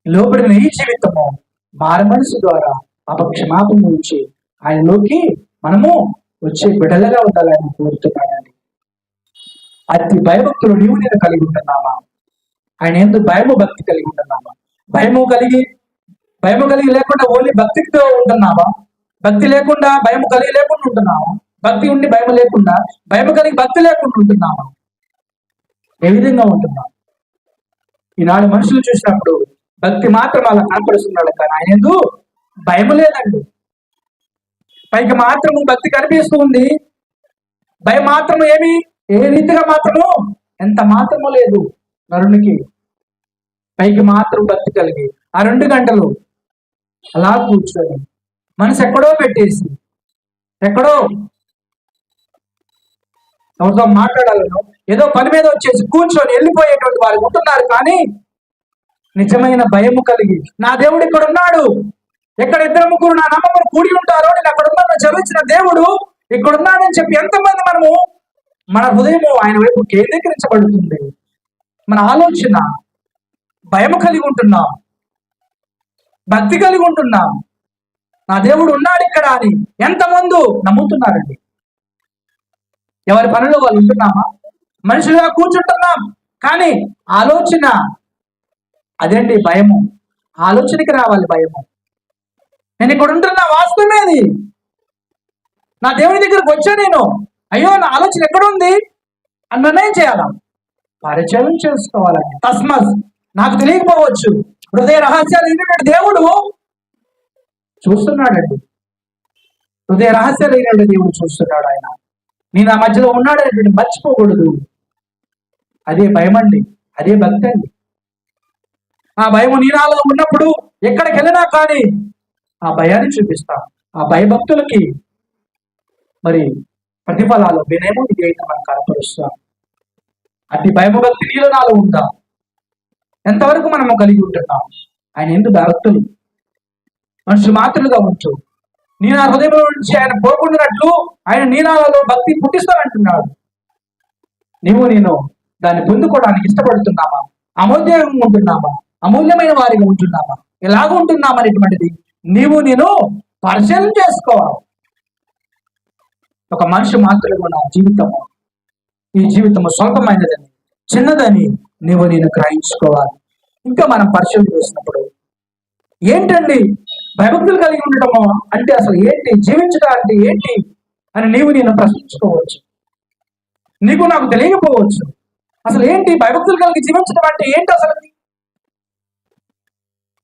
లోబడిన ఈ జీవితము మారు మనసు ద్వారా అపక్షమాపం నుంచి ఆయనలోకి మనము వచ్చే బిడ్డలుగా ఉండాలని కోరుతున్నాడండి. అతి భయభక్తులు నీవు నేను కలిగి ఉంటున్నామా? ఆయన ఎందుకు భయము భక్తి కలిగి ఉంటున్నామా? భయము కలిగి లేకుండా ఓన్లీ భక్తితో ఉంటున్నావా? భక్తి లేకుండా భయము కలిగి లేకుండా ఉంటున్నావా? భక్తి ఉండి భయం లేకుండా, భయం కలిగి భక్తి లేకుండా ఉంటున్నావా? ఏ విధంగా ఉంటున్నావు? ఈనాడు మనుషులు చూసినప్పుడు భక్తి మాత్రం అలా కనపడుతున్నాడు, కానీ ఆయన ఎందుకు భయం లేదండి. పైకి మాత్రము భక్తి కనిపిస్తూ ఉంది, భయం మాత్రం ఏ రీతిగా మాత్రము ఎంత మాత్రమో లేదు నరునికి. పైకి మాత్రం భక్తి కలిగి ఆ 2 గంటలు అలా కూర్చొని మనసు ఎక్కడో పెట్టేసి, ఎక్కడో ఎవరితో మాట్లాడాలను ఏదో పని మీద వచ్చేసి కూర్చొని వెళ్ళిపోయేటువంటి వారు ఉంటున్నారు. కానీ నిజమైన భయము కలిగి నా దేవుడు ఇక్కడ ఉన్నాడు, ఎక్కడ 2-3 నా నామమును కూడి ఉంటారో నేను అక్కడ ఉన్నాను చదివించిన దేవుడు ఇక్కడ ఉన్నాడని చెప్పి ఎంతమంది మనము మన హృదయము ఆయన వైపు కేంద్రీకరించబడుతుంది. మన ఆలోచన భయము కలిగి ఉంటున్నాం, భక్తి కలిగి ఉంటున్నాం. నా దేవుడు ఉన్నాడు ఇక్కడ అని ఎంతమంది నమ్ముతున్నారండి? ఎవరి పనులు వాళ్ళు ఉంటున్నామా? మనుషులుగా కూర్చుంటున్నాం, కానీ ఆలోచన అదేంటి భయము. ఆలోచనకి రావాలి భయము. నేను ఇక్కడ ఉంటున్నా, వాస్తవమేది. నా దేవుని దగ్గరకు వచ్చా నేను, అయ్యో నా ఆలోచన ఎక్కడుంది అని నిర్ణయం చేయాలా? పరిచయం చేసుకోవాలండి. తస్మస్ నాకు తెలియకపోవచ్చు, హృదయ రహస్యాలు ఏంటంటే దేవుడు చూస్తున్నాడండి. హృదయ రహస్యాలు ఏంటంటే దేవుడు చూస్తున్నాడు. ఆయన నేను ఆ మధ్యలో ఉన్నాడనేటువంటి మర్చిపోకూడదు. అదే భయం అండి, అదే భక్తి అండి. ఆ భయము నీ నాలో ఉన్నప్పుడు ఎక్కడికి వెళ్ళినా కానీ ఆ భయాన్ని చూపిస్తాం. ఆ భయభక్తులకి మరి ప్రతిఫలాలు వినయము విధేయత మనం కనపరుస్తాం. అతి భయభక్తి నీలో నాలో ఉందా? ఎంతవరకు మనము కలిగి ఉంటున్నాం? ఆయన ఎందుకు భక్తులు మనుషులు మాత్రలుగా ఉంచు. నీ నా హృదయంలో నుంచి ఆయన పోకుండానట్లు ఆయన నీ నాలో భక్తి పుట్టిస్తానంటున్నాడు. నేను దాన్ని పొందుకోవడానికి ఇష్టపడుతున్నామా? అమూల్యంగా ఉంటున్నామా? అమూల్యమైన వారిగా ఉంటున్నామా? ఎలాగ ఉంటున్నామా అనేటువంటిది నేను పరిశీలన చేసుకోవాలి. ఒక మనిషి మాత్రమే ఉన్న జీవితము, ఈ జీవితము స్వల్పమైనదని, చిన్నదని నేను గ్రహించుకోవాలి. ఇంకా మనం పరిశీలన చేసినప్పుడు ఏంటండి భయభక్తులు కలిగి ఉండటము అంటే అసలు ఏంటి, జీవించడం అంటే ఏంటి అని నేను ప్రశ్నించుకోవచ్చు. నీకు నాకు తెలియకపోవచ్చు అసలు ఏంటి భయభక్తులు కలిగి జీవించడం అంటే ఏంటి అసలు.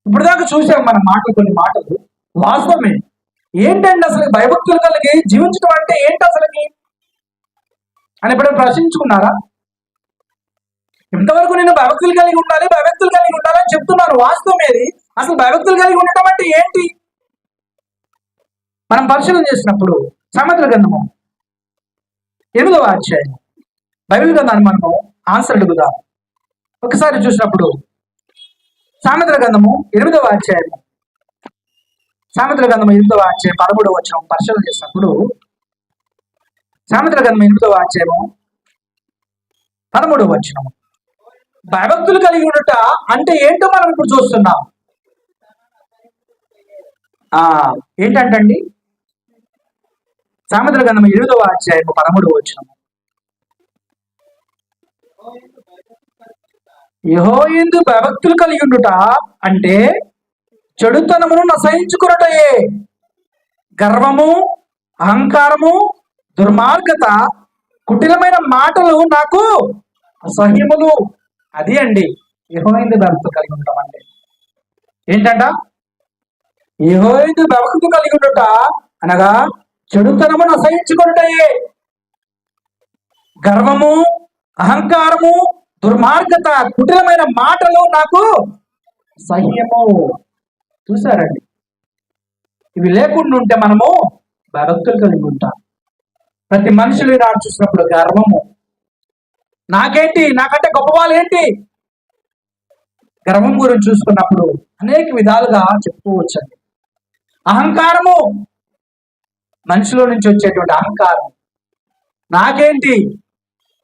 ఇప్పుడు దాకా చూసాం మన మాటలు, కొన్ని మాటలు వాస్తవమే. ఏంటండి అసలు భయభక్తులు కలిగి జీవించడం అంటే ఏంటి అసలుకి అని ఎప్పుడైనా ప్రశ్నించుకున్నారా? ఇంతవరకు నేను భయభక్తులు కలిగి ఉండాలి, భయభక్తులు కలిగి ఉండాలని చెప్తున్నాను. వాస్తవం ఏది? అసలు భయభక్తులు కలిగి ఉండటం అంటే ఏంటి మనం పరిశీలన చేసినప్పుడు సామెతల గ్రంథము 8వ అధ్యాయం బైబిల్ గ్రంథాన్ని మనము ఆన్సర్ అడుగుదాం. ఒకసారి చూసినప్పుడు సామెతల గ్రంథము 8వ అధ్యాయం, సామెతల గ్రంథము 8వ అధ్యాయం 13వ వచనం పరిశీలన చేసినప్పుడు సామెతల గ్రంథం 8వ అధ్యాయము 13వ వచనం భయభక్తులు కలిగి ఉండట అంటే ఏంటో మనం ఇప్పుడు చూస్తున్నాం. ఏంటంటండి సామెతల గ్రంథం 8వ అధ్యాయము 13వ వచనం యెహోవాయందు భయభక్తులు కలిగి ఉండుట అంటే చెడుతనమును నశయించుకున్నటయే. గర్వము, అహంకారము, దుర్మార్గత, కుటిలమైన మాటలు నాకు అసహ్యములు. అది అండి యెహోవాయందు భయభక్తులు కలిగి ఉండటం అంటే. ఏంటంట? యెహోవాయందు భయభక్తులు కలిగి ఉండుట అనగా చెడుతనమును అసహించుకున్నటయే. గర్వము, అహంకారము, దుర్మార్గత, కుటిలమైన మాటలు నాకు సహ్యము. చూసారండి, ఇవి లేకుండా ఉంటే మనము భక్తులు కలిగి ఉంటాం. ప్రతి మనుషులు నాడు చూసినప్పుడు గర్వము, నాకేంటి, నాకంటే గొప్ప వాళ్ళు ఏంటి. గర్వం గురించి చూసుకున్నప్పుడు అనేక విధాలుగా చెప్పుకోవచ్చండి. అహంకారము, మనిషిలో నుంచి వచ్చేటువంటి అహంకారం, నాకేంటి,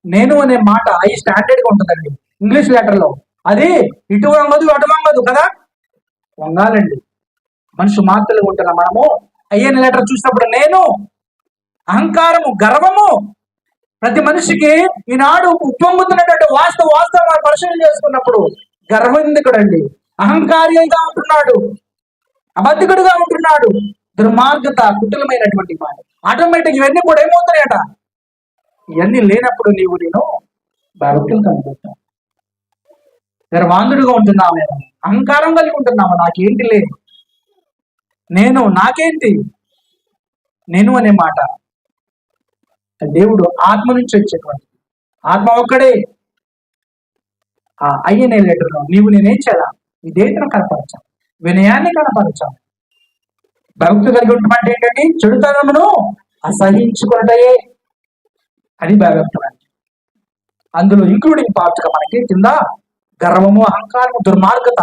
నేను అనే మాట ఈ స్టాండర్డ్ గా ఉంటుందండి. ఇంగ్లీష్ లెటర్లో అది ఇటు వంగదు అటు వంగదు కదా, వంగాలండి. మనిషి మాత్రలు ఉంటున్నా మనము అయ్యని లెటర్ చూసినప్పుడు నేను, అహంకారము, గర్వము ప్రతి మనిషికి ఈనాడు ఉప్పొంగుతున్నటువంటి వాస్తవం పరిశీలన చేసుకున్నప్పుడు గర్వం ఎందుకుడండి, అహంకారిగా ఉంటున్నాడు, అబద్ధికుడుగా ఉంటున్నాడు, దుర్మార్గత, కుటిలమైనటువంటి మాట. ఆటోమేటిక్ ఇవన్నీ కూడా ఏమవుతాయట, ఇవన్నీ లేనప్పుడు నేను భక్తులు కనుకుంటాను. గర్వాంధుడుగా ఉంటున్నామేమో, అహంకారం కలిగి ఉంటున్నాము, నాకేంటి లేదు, నాకేంటి, నేను అనే మాట దేవుడు ఆత్మ నుంచి వచ్చేటువంటి ఆత్మ ఒక్కడే. అయ్యనే లెటర్లో నేనేం చేయాలా, ఇదేతను కనపరచాలి, వినయాన్ని కనపరచాలి. భక్తులు కలిగి ఉండటం ఏంటంటే చెడుతనమును అసహించుకున్నటయే. అది భయభక్తులు అంటే. అందులో ఇంక్లూడింగ్ పార్ట్గా మనకి కింద గర్వము, అహంకారము, దుర్మార్గత,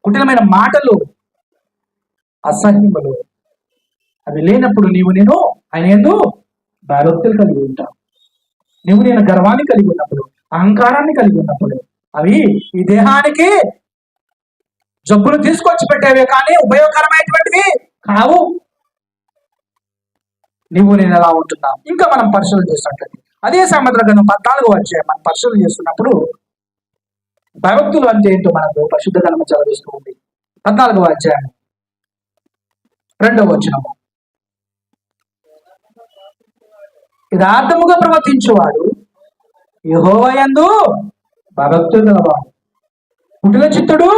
కుటిలమైన మాటలు, అసహ్యములు అవి లేనప్పుడు నేను ఆయన యందు భయభక్తులు కలిగి ఉంటాను. నేను గర్వాన్ని కలిగి ఉన్నప్పుడు, అహంకారాన్ని కలిగి ఉన్నప్పుడు అవి ఈ దేహానికి జబ్బులు తీసుకొచ్చి పెట్టేవే కానీ ఉపయోగకరమైనటువంటివి కావు. నేను ఎలా ఉంటున్నాను. ఇంకా మనం పరిశోధన చేసినట్లయితే అదే సామెతల గ్రంథం 14వ అధ్యాయం మనం పరిశోధన చేస్తున్నప్పుడు భయభక్తులు అంటే ఏంటో మనకు పరిశుద్ధ గ్రంథం చదివిస్తూ ఉంది. 14వ అధ్యాయం 2వ వచనము యథార్థముగా ప్రవర్తించువాడు యెహోవా యందు భయభక్తులు గలవాడు, కుటిల చిత్తుడు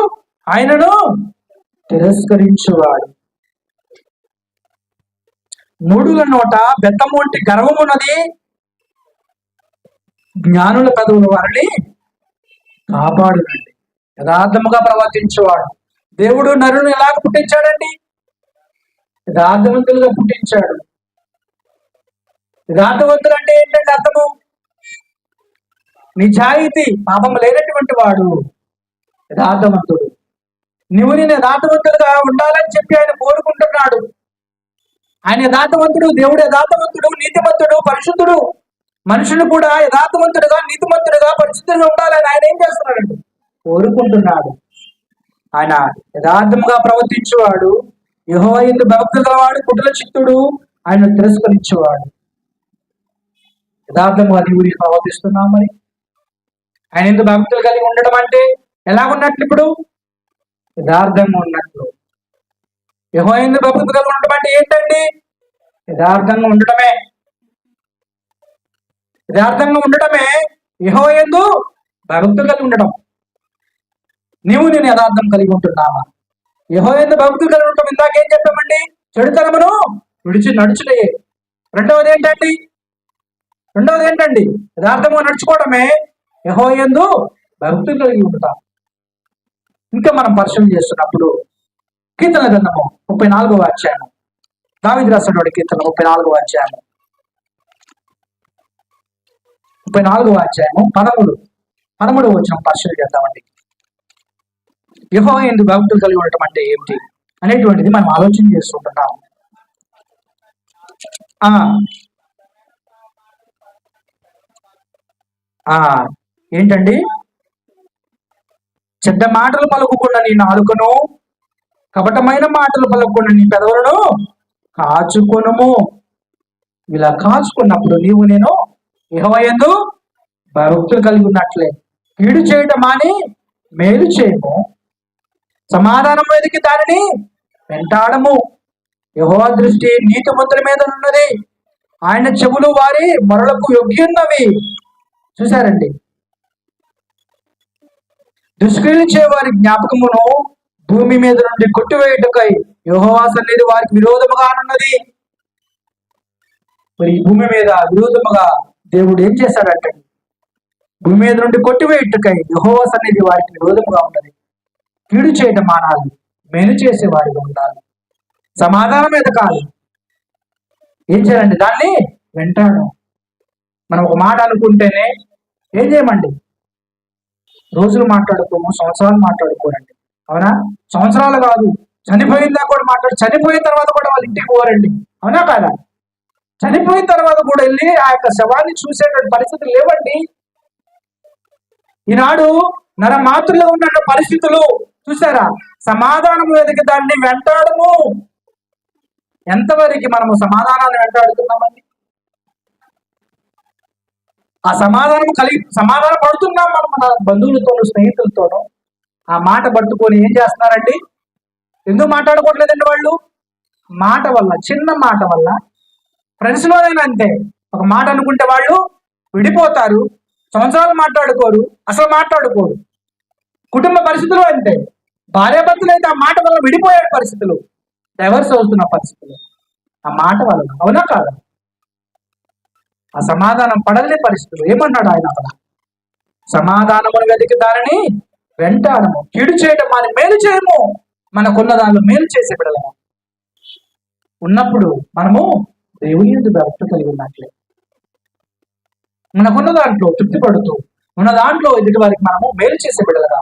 ఆయనను తిరస్కరించువాడు. మూడుల నోట బెత్తము వంటి గర్వమున్నది, జ్ఞానుల పెదవుల వారిని కాపాడునండి. యథార్థముగా ప్రవర్తించేవాడు. దేవుడు నరుని ఎలాగ పుట్టించాడండి, యథార్థవంతులుగా పుట్టించాడు. యథార్థవంతులు అంటే ఏంటంటే అర్థము, నిజాయితీ, పాపం లేనటువంటి వాడు యథార్థవంతుడు. నేను యథార్థవంతులుగా ఉండాలని చెప్పి ఆయన కోరుకుంటున్నాడు. ఆయన యథార్థవంతుడు, దేవుడు యథార్థవంతుడు, నీతిమంతుడు, పరిశుద్ధుడు. మనుషులు కూడా యథార్థవంతుడుగా, నీతిమంతుడుగా, పరిశుద్ధంగా ఉండాలని ఆయన ఏం చేస్తున్నాడండి? కోరుకుంటున్నాడు. ఆయన యథార్థంగా ప్రవర్తించేవాడు, యెహోవా యందు భక్తి గలవాడు, కుటిల చిత్తుడు, ఆయన తిరస్కరించేవాడు. యథార్థంగా నీవు ప్రవర్తిస్తున్నావు. మరి ఆయన ఎందుకు భక్తులు కలిగి ఉండడం అంటే ఎలా ఉన్నట్లు? ఇప్పుడు యథార్థంగా ఉన్నట్లు. యెహోవా యందు భక్తి కలిగి ఉండడం అంటే ఏంటండి? యథార్థంగా ఉండటమే. యథార్థంగా ఉండటమే యెహోవా యందు భక్తి కలిగి ఉండడం. నేను యథార్థం కలిగి ఉంటున్నావా? యెహోవా యందు భక్తి కలిగి ఉండటం. ఇందాకేం చెప్పామండి? చెడుతనమును విడిచి నడుచుటే. రెండవది ఏంటండి? యథార్థంగా నడుచుకోవడమే యెహోవా యందు భక్తి కలిగి ఉంటాం. ఇంకా మనం పరిశీలన చేస్తున్నప్పుడు కీర్తన గ్రంథము 34వ అధ్యాయం, దావీదు రాసినటువంటి కీర్తన 34వ అధ్యాయం 13వ వచనం పరిశీలన చేద్దామండి. యెహోవా యందు భక్తులు కలిగి ఉండటం అంటే ఏమిటి అనేటువంటిది మనం ఆలోచన చేస్తుంటున్నాం. ఏంటండి? చెడ్డ మాటలు పలుకుకున్న నీ నాలుకను, కపటమైన మాటలు పలుకుకున్న నీ పెదవులను కాచుకొనుము. ఇలా కాచుకున్నప్పుడు నీవు నేను యెహోవా యందు భక్తులు కలిగి ఉన్నట్లే. కీడు చేయటం మాని మేలు చేయము, సమాధానం వెతికి దానిని వెంటాడము. యెహోవా దృష్టి నీతిమంతుల మీద ఉన్నది, ఆయన చెవులు వారి మొరలకు యొగ్యున్నవి. చూశారండి? దుష్క్రియలు చేయవారి జ్ఞాపకమును భూమి మీద నుండి కొట్టివేయుటకై యెహోవా సన్నిధి వారికి విరోధముగా ఉన్నది. మరి ఈ భూమి మీద విరోధముగా దేవుడు ఏం చేశాడంటే, భూమి మీద నుండి కొట్టివేయుటకై యెహోవా సన్నిధి వారికి విరోధముగా ఉన్నది. కీడు చేయటం మానాలి, మేలు చేసే వారిగా ఉండాలి, సమాధానం ఎదకాలి. ఏం చేయాలండి? దాన్ని వెంటాడు. మనం ఒక మాట అనుకుంటేనే ఏం చేయమండి? రోజులు మాట్లాడుకోము, సంవత్సరాలు మాట్లాడుకోరండి. అవునా? సంవత్సరాలు కాదు, చనిపోయిందా కూడా చనిపోయిన తర్వాత కూడా వాళ్ళ ఇంటికి పోరండి. అవునా కాదా? చనిపోయిన తర్వాత కూడా వెళ్ళి ఆ యొక్క శవాన్ని చూసేటువంటి పరిస్థితులు లేవండి. ఈనాడు నరమాతృలో ఉన్న పరిస్థితులు చూసారా? సమాధానం వెతికి దాన్ని వెంటాడము. ఎంతవరకు మనము సమాధానాన్ని వెంటాడుతున్నామండి? ఆ సమాధానం పడుతున్నాం మనం మన బంధువులతోనూ, స్నేహితులతోనూ. ఆ మాట పట్టుకొని ఏం చేస్తున్నారండి? ఎందుకు మాట్లాడుకోవట్లేదండి వాళ్ళు? మాట వల్ల, చిన్న మాట వల్ల. ఫ్రెండ్స్లోనైనా అంతే, ఒక మాట అనుకుంటే వాళ్ళు విడిపోతారు, సంవత్సరాలు మాట్లాడుకోరు, అసలు మాట్లాడుకోరు. కుటుంబ పరిస్థితులు అంతే, భార్యాభర్తలు అయితే ఆ మాట వల్ల విడిపోయే పరిస్థితులు, డైవర్స్ అవుతున్న పరిస్థితులు ఆ మాట వల్ల. అవునా కాదా? ఆ సమాధానం పడలే పరిస్థితులు. ఏమన్నాడు ఆయన అక్కడ? సమాధానమును వెతికి దానిని వెంటాడము, కీడు చేయడం మాని మేలు చేయము. మనకున్న దానిలో మేలు చేసే బిడ్డలము ఉన్నప్పుడు మనము దేవుని యందు భక్తి కలిగి ఉన్నట్లే. మనకున్న దాంట్లో తృప్తి పడుతూ, ఉన్న దాంట్లో ఎదుటి వారికి మనము మేలు చేసే బిడ్డలుగా,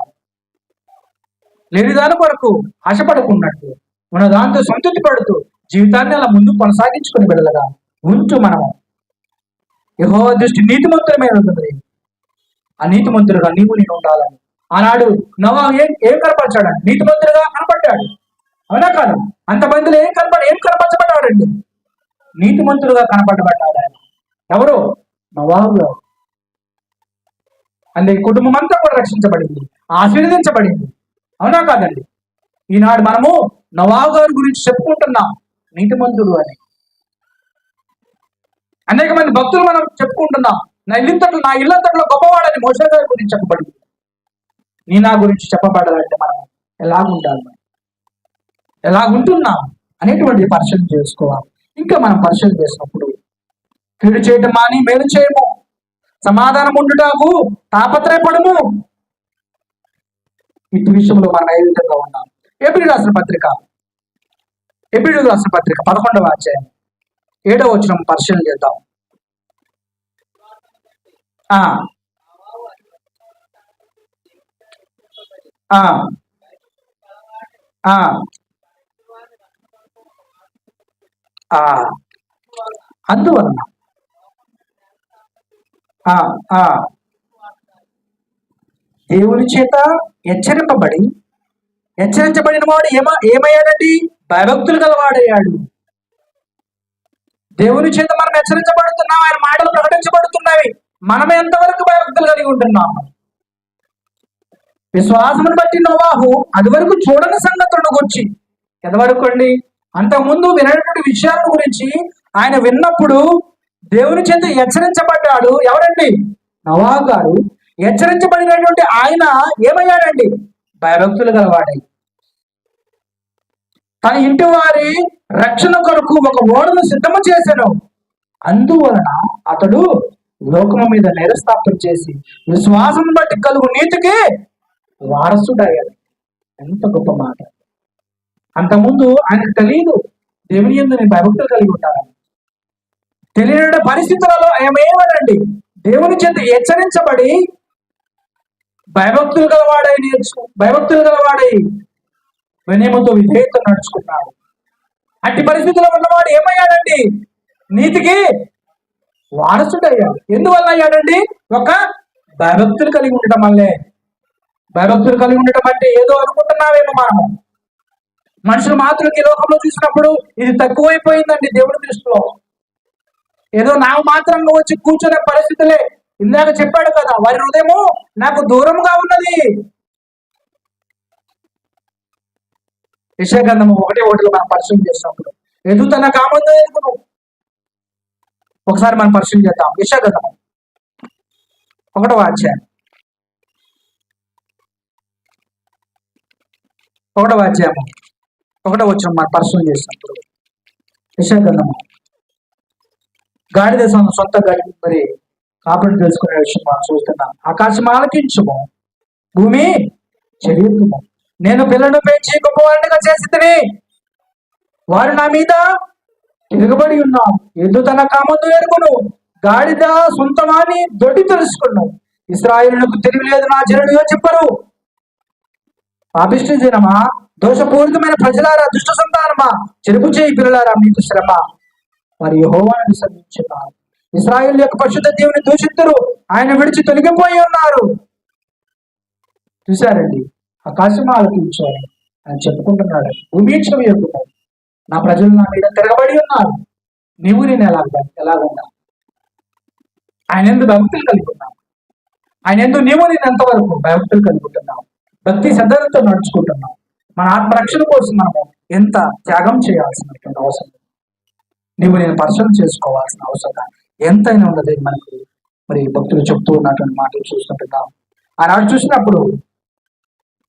లేని దాని కొరకు ఆశపడుకున్నట్లు, మన దాంతో సంతృప్తి పడుతూ జీవితాన్ని అలా ముందు కొనసాగించుకుని బిడ్డలుగా ఉంటూ మనము యెహోవా దృష్టి నీతిమంతుల మీద ఉంటుంది. ఆ నీతిమంతులుగా నీవు నేను ఉండాలని ఆనాడు నోవహు ఏం కనపరిచాడండి? నీతిమంతులుగా కనపడ్డాడు. అవునా కాదు? అంతమందిలో ఏం కనపరచబడ్డాడండి? నీతిమంతులుగా కనపడబడ్డాడు ఆయన. ఎవరు? నోవహు గారు. అందుకే కుటుంబం అంతా కూడా రక్షించబడింది, ఆశీర్వదించబడింది. అవునా కాదండి? ఈనాడు మనము నోవహు గారి గురించి చెప్పుకుంటున్నాం, నీతిమంతుడు అని. అనేక మంది భక్తులు మనం చెప్పుకుంటున్నాం, నా ఇల్లంతట్లో గొప్పవాడని మోషే గారి గురించి చెప్పబడింది. నా గురించి చెప్పబడాలంటే మనం ఎలాగుండాలి, ఎలాగుంటున్నాం అనేటువంటి పరిశీలన చేసుకోవాలి. ఇంకా మనం పరిశీలన చేసినప్పుడు కీడు చేయటం మాని మేలు చేయము, సమాధానం ఉండుటకు తాపత్రయపడము. ఇటు విషయంలో మనం ఏ విధంగా ఉన్నాం? ఎబ్రియులు రాసిన పత్రిక 11వ అధ్యాయం 7వ వచనం పరిశీలన చేద్దాం. ఆ అందువలన ఆ ఆ దేవుని చేత హెచ్చరించబడిన వాడు ఏమయ్యాడండి? భయభక్తులు గలవాడయ్యాడు. దేవుని చేత మనం హెచ్చరించబడుతున్నాం, ఆయన మాటలు ప్రకటించబడుతున్నవి. మనం ఎంతవరకు భయభక్తులు కలిగి ఉంటున్నాం? విశ్వాసమును బట్టి నోవాహు అది వరకు చూడని సంగతులను గురించి ఎంతవరకు అండి? అంతకుముందు వినటువంటి విషయాల గురించి ఆయన విన్నప్పుడు దేవుని చేత హెచ్చరించబడ్డాడు. ఎవరండి? నోవాహు గారు. హెచ్చరించబడినటువంటి ఆయన ఏమయ్యాడండి? భయభక్తులు గలవాడై తన ఇంటి వారి రక్షణ కొరకు ఒక ఓడను సిద్ధము చేశాను. అందువలన అతడు లోకము మీద నేరస్థాపన చేసి విశ్వాసం బట్టి కలుగు నీతికి వారసుడయ్యాడు. ఎంత గొప్ప మాట! అంతకుముందు ఆయనకు తెలియదు దేవుని యందు నేను భయభక్తులు కలిగి ఉంటానని. తెలియని పరిస్థితులలో ఏమేవాడండి? దేవుని చేత హెచ్చరించబడి భయభక్తులు గలవాడై వినయముతో విధేయత నడుచుకున్నాడు. అట్టి పరిస్థితుల్లో ఉన్నవాడు ఏమయ్యాడండి? నీతికి వారసుడయ్యాడు. ఎందువల్ల అయ్యాడండి? ఒక భయభక్తులు కలిగి ఉండటం వల్లే. భయభక్తులు కలిగి ఉండటం అంటే ఏదో అనుకుంటున్నావేమో మనము. మనుషులు మాత్రం ఈ లోకంలో చూసినప్పుడు ఇది తక్కువైపోయిందండి దేవుడి దృష్టిలో. ఏదో నాకు మాత్రంగా వచ్చి కూర్చునే పరిస్థితులే. ఇందాక చెప్పాడు కదా, వారి హృదయము నాకు దూరంగా ఉన్నది. యెషయా గ్రంథము 1:1 మనం పరిశీలన చేసినప్పుడు ఎదుగుతున్న కామందో ఎదుగును. ఒకసారి మనం పరిశీలన చేద్దాం. యెషయా గ్రంథము 1వ అధ్యాయం 1వ వచనం మనం పరిశీలన చేసినప్పుడు యెషయా గ్రంథము గాడిద సొంత గాడి మరి కాపురం తెలుసుకునే విషయం మనం చూస్తున్నాం. ఆకాశం ఆలకించుము, భూమి చెవియెత్తుము. నేను పిల్లలను పెంచి గొప్పవారినిగా చేసి వారు నా మీద తిరగబడి ఉన్నాం. ఎద్దు తన కామందు ఎరుగును, గాడిద సొంతమాని దొడ్డి తెలుసుకున్నాం. ఇశ్రాయేలులకు తెలియలేదు నా జనుడిగా చెప్పరు. పాపిష్టి జనమా, దోషపూరితమైన ప్రజలారా, దుష్ట సంతానమా, చెరుపు చేయి పిల్లలారా, మీకు శ్రమ. మరి యెహోవాను విసర్జించున్నారు. ఇశ్రాయేలు యొక్క పరిశుద్ధ దేవుని దూషితులు ఆయన విడిచి తొలగిపోయి ఉన్నారు. చూశారండి, ఆకాశం ఆలకించాలి ఆయన చెప్పుకుంటున్నాడు. భూమి చెవి ఎక్కుతాడు, నా ప్రజలు నా మీద తిరగబడి ఉన్నారు. నీవు నేను ఎలాగున్నా ఆయన ఎందుకు భక్తులు కలిగి ఉన్నావు? ఆయన ఎందుకు నీవు నేను ఎంతవరకు భక్తులు కలుగుతున్నావు? భక్తి శ్రద్ధలతో నడుచుకుంటున్నావు. మన ఆత్మరక్షణ కోసం మనము ఎంత త్యాగం చేయాల్సినటువంటి అవసరం, నీవు నేను పరిశీలన చేసుకోవాల్సిన అవసరం ఎంతైనా ఉన్నది మనకు. మరి భక్తులు చెప్తూ ఉన్నటువంటి మాటలు చూస్తుంటున్నాం. ఆనాడు చూసినప్పుడు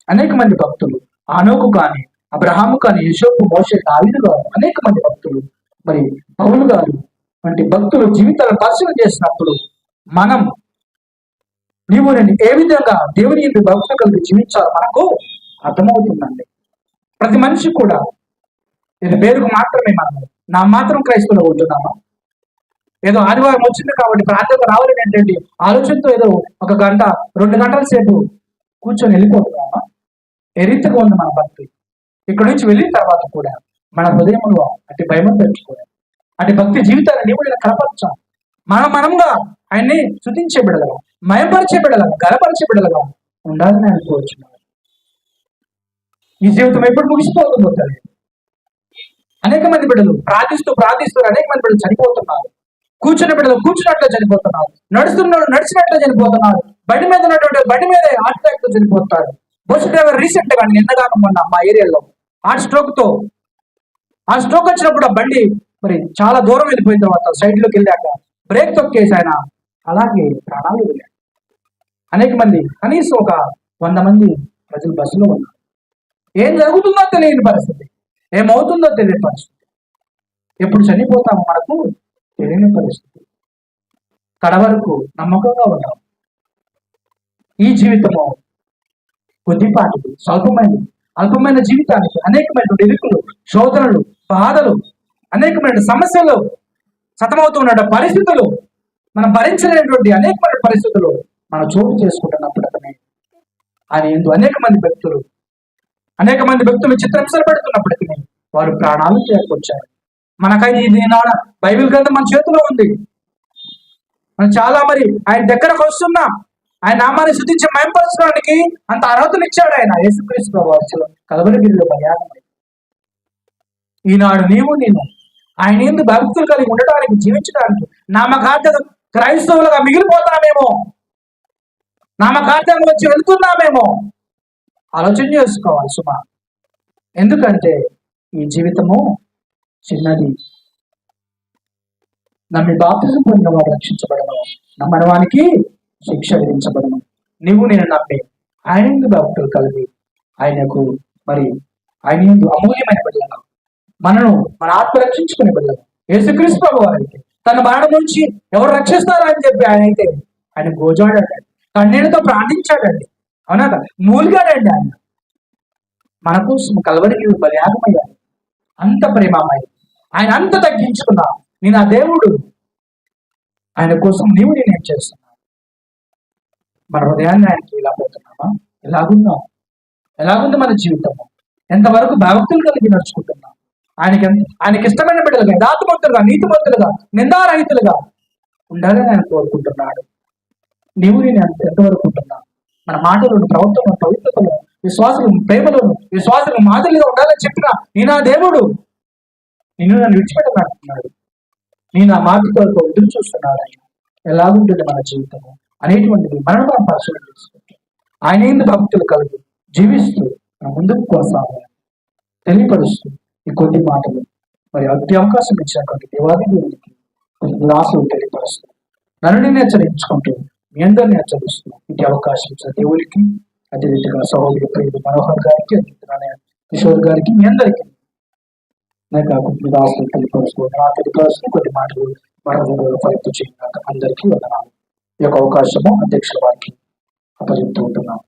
అనేక మంది భక్తులు, ఆనోకు కానీ, అబ్రహాము కానీ, యోసేపు, మోషే, దావీదు గారు, అనేక మంది భక్తులు, మరి పౌలు గారు వంటి భక్తులు జీవితాలను పరిశీలన చేసినప్పుడు మనం నీవు నేను ఏ విధంగా దేవుని యందు భక్తులు కలిగి జీవించాలో మనకు అర్థమవుతుందండి. ప్రతి మనిషి కూడా ఇది పేరుకు మాత్రమే మనము నా మాత్రం క్రైస్తవులు ఉంటున్నామా? ఏదో ఆదివారం వచ్చింది కాబట్టి ప్రార్థన రావాలని ఏంటంటే ఆలోచనతో ఏదో 1 గంట 2 గంటల సేపు కూర్చొని వెళ్ళిపోతున్నామా? ఏ రీతిగా ఉంది మన భక్తి? ఇక్కడ నుంచి వెళ్ళిన తర్వాత కూడా మన హృదయంలో అటు భయం తెచ్చుకోవాలి. అటు భక్తి జీవితాన్ని నీవు కనపరచాలి. మనంగా ఆయన్ని స్తుతించే బిడ్డలుగా, మయంపరిచే బిడ్డలుగా, గలపరిచే బిడ్డలుగా ఉండాలని అనుకోవచ్చున్నాడు. ఈ జీవితం ఎప్పుడు ముగిసిపోతుందో తెలియదు. అనేక మంది బిడ్డలు ప్రార్థిస్తూ అనేక మంది బిడ్డలు చనిపోతున్నారు. కూర్చున్న బిడ్డలు కూర్చున్నట్లు చనిపోతున్నారు. నడిచినట్లు చనిపోతున్నారు. బండి మీద ఉన్నటువంటి బండి మీదే హార్ట్ అటాక్ తో చనిపోతారు. బస్సు డ్రైవర్ రీసెంట్ గా నిన్నగాక మొన్న మా ఏరియాలో హార్ట్ స్ట్రోక్ వచ్చినప్పుడు ఆ బండి మరి చాలా దూరం వెళ్ళిపోయిన తర్వాత సైడ్ లోకి వెళ్ళాక బ్రేక్ తొక్కేసి ఆయన అలాగే ప్రాణాలు వెళ్ళాడు. అనేక మంది, కనీసం ఒక 100 మంది ప్రజలు బస్సులో ఉన్నారు. ఏం జరుగుతుందో తెలియని పరిస్థితి, ఏమవుతుందో తెలియని పరిస్థితి, ఎప్పుడు చనిపోతామో మనకు తెలియని పరిస్థితి. కడవరకు నమ్మకంగా ఉన్నాం. ఈ జీవితము కొద్దిపాటిది, అల్పమైన జీవితానికి అనేకమైన ఇరుకులు, శోధనలు, బాధలు, అనేకమైన సమస్యలు, సతమవుతున్న పరిస్థితులు, మనం భరించలేనటువంటి అనేకమైన పరిస్థితులు మనం చోటు చేసుకుంటున్నప్పుడు ఆయన ఎందుకు అనేక మంది భక్తులు చిత్రహింసలు పెడుతున్నప్పటికీ వారు ప్రాణాలు చేకూర్చారు. మనకైతే ఇది బైబిల్ గ్రంథం మన చేతిలో ఉంది. మనం చాలా మరి ఆయన దగ్గరకు వస్తున్నాం. ఆయన నామాన్ని శుద్ధించి మయంపరచడానికి అంత అర్హతలు ఇచ్చాడు ఆయన యేసుక్రీస్తు ప్రభువు కలవరగిరిలో ప్రయాణం. ఈనాడు నేను ఆయన ఎందుకు భక్తులు కలిగి ఉండటానికి, జీవించడానికి నామకార్థ క్రైస్తవులుగా మిగిలిపోతామేమో, నామకార్థంగా వచ్చి వెళ్తున్నామేమో ఆలోచన చేసుకోవాలి సుమా. ఎందుకంటే ఈ జీవితము చిన్నది. నమ్మి బాప్తిజం పొందిన వాడు రక్షించబడను, నమ్మని వానికి శిక్ష విధించబడను. నువ్వు నేను నమ్మి ఆయన ఎందుకు భక్తులు కలిగి ఆయనకు మరి ఆయన ఎందుకు అమూల్యమైన బిడ్డలను మనను మన ఆత్మ రక్షించుకునే బిడ్డలను యేసుక్రీస్తు ప్రభువు వారికి తన మరణం నుంచి ఎవరు రక్షిస్తారా అని చెప్పి ఆయన గోజాడండి, కన్నీటితో ప్రార్థించాడండి. అవునా కదా, మూలిగాడండి ఆయన మన కోసం కలవరికి బలియాగమయ్యాడు. అంత ప్రేమమయ్య ఆయన అంత తగ్గించుకున్నా. నేను ఆ దేవుడు ఆయన కోసం నేనేం చేస్తున్నా. మన హృదయాన్ని ఆయనకి ఇలా పోతున్నామా? ఎలాగుంది మన జీవితము? ఎంతవరకు భక్తులు కలిగి నడుచుకుంటున్నాం? ఆయనకి ఇష్టమైన బిడ్డలుగా, యథార్థవంతులుగా, నీతిమంతులుగా, నిందారహితులుగా ఉండాలని ఆయన కోరుకుంటున్నాడు. నేను ఎంతవరకు ఉంటున్నా? మన మాటలను, ప్రవర్తనను, పవిత్రతను, విశ్వాసం ప్రేమలను, విశ్వాసం మాదిరిగా ఉండాలని చెప్పిన నేను ఆ దేవుడు నన్ను విడిచిపెట్టమంటున్నాడు. నేను ఆ మాట కొరకు ఎదురు చూస్తున్నాడు. ఆయన ఎలాగుంటుంది మన జీవితము అనేటువంటిది మనం పరిశీలన చేసుకుంటాం. ఆయన ఎందుకు భక్తులు కలిగి జీవిస్తూ మన ముందుకు కొనసాగాలి తెలియపరుస్తూ ఈ కొద్ది మాటలు మరి అతి అవకాశం ఇచ్చినటువంటి దేవాది దేవునికి ఆశలు తెలియపరుస్తూ నన్ను నేను హెచ్చరించుకుంటూ మీ అందరినీ హెచ్చరిస్తూ ఇటు అవకాశం ఇచ్చిన దేవునికి అదే రీతిగా సహోదరి ప్రియుడు మనోహర్ గారికి, కిషోర్ గారికి, మీ అందరికీ నాకు ఆశలు తెలియపరుస్తూ కొద్ది మాటలు మరొక ప్రయత్నం చేయడానికి అందరికీ వందనాలు. ఈ యొక్క అవకాశము అధ్యక్షుల వారికి అప్పచెప్తూ ఉంటున్నాను.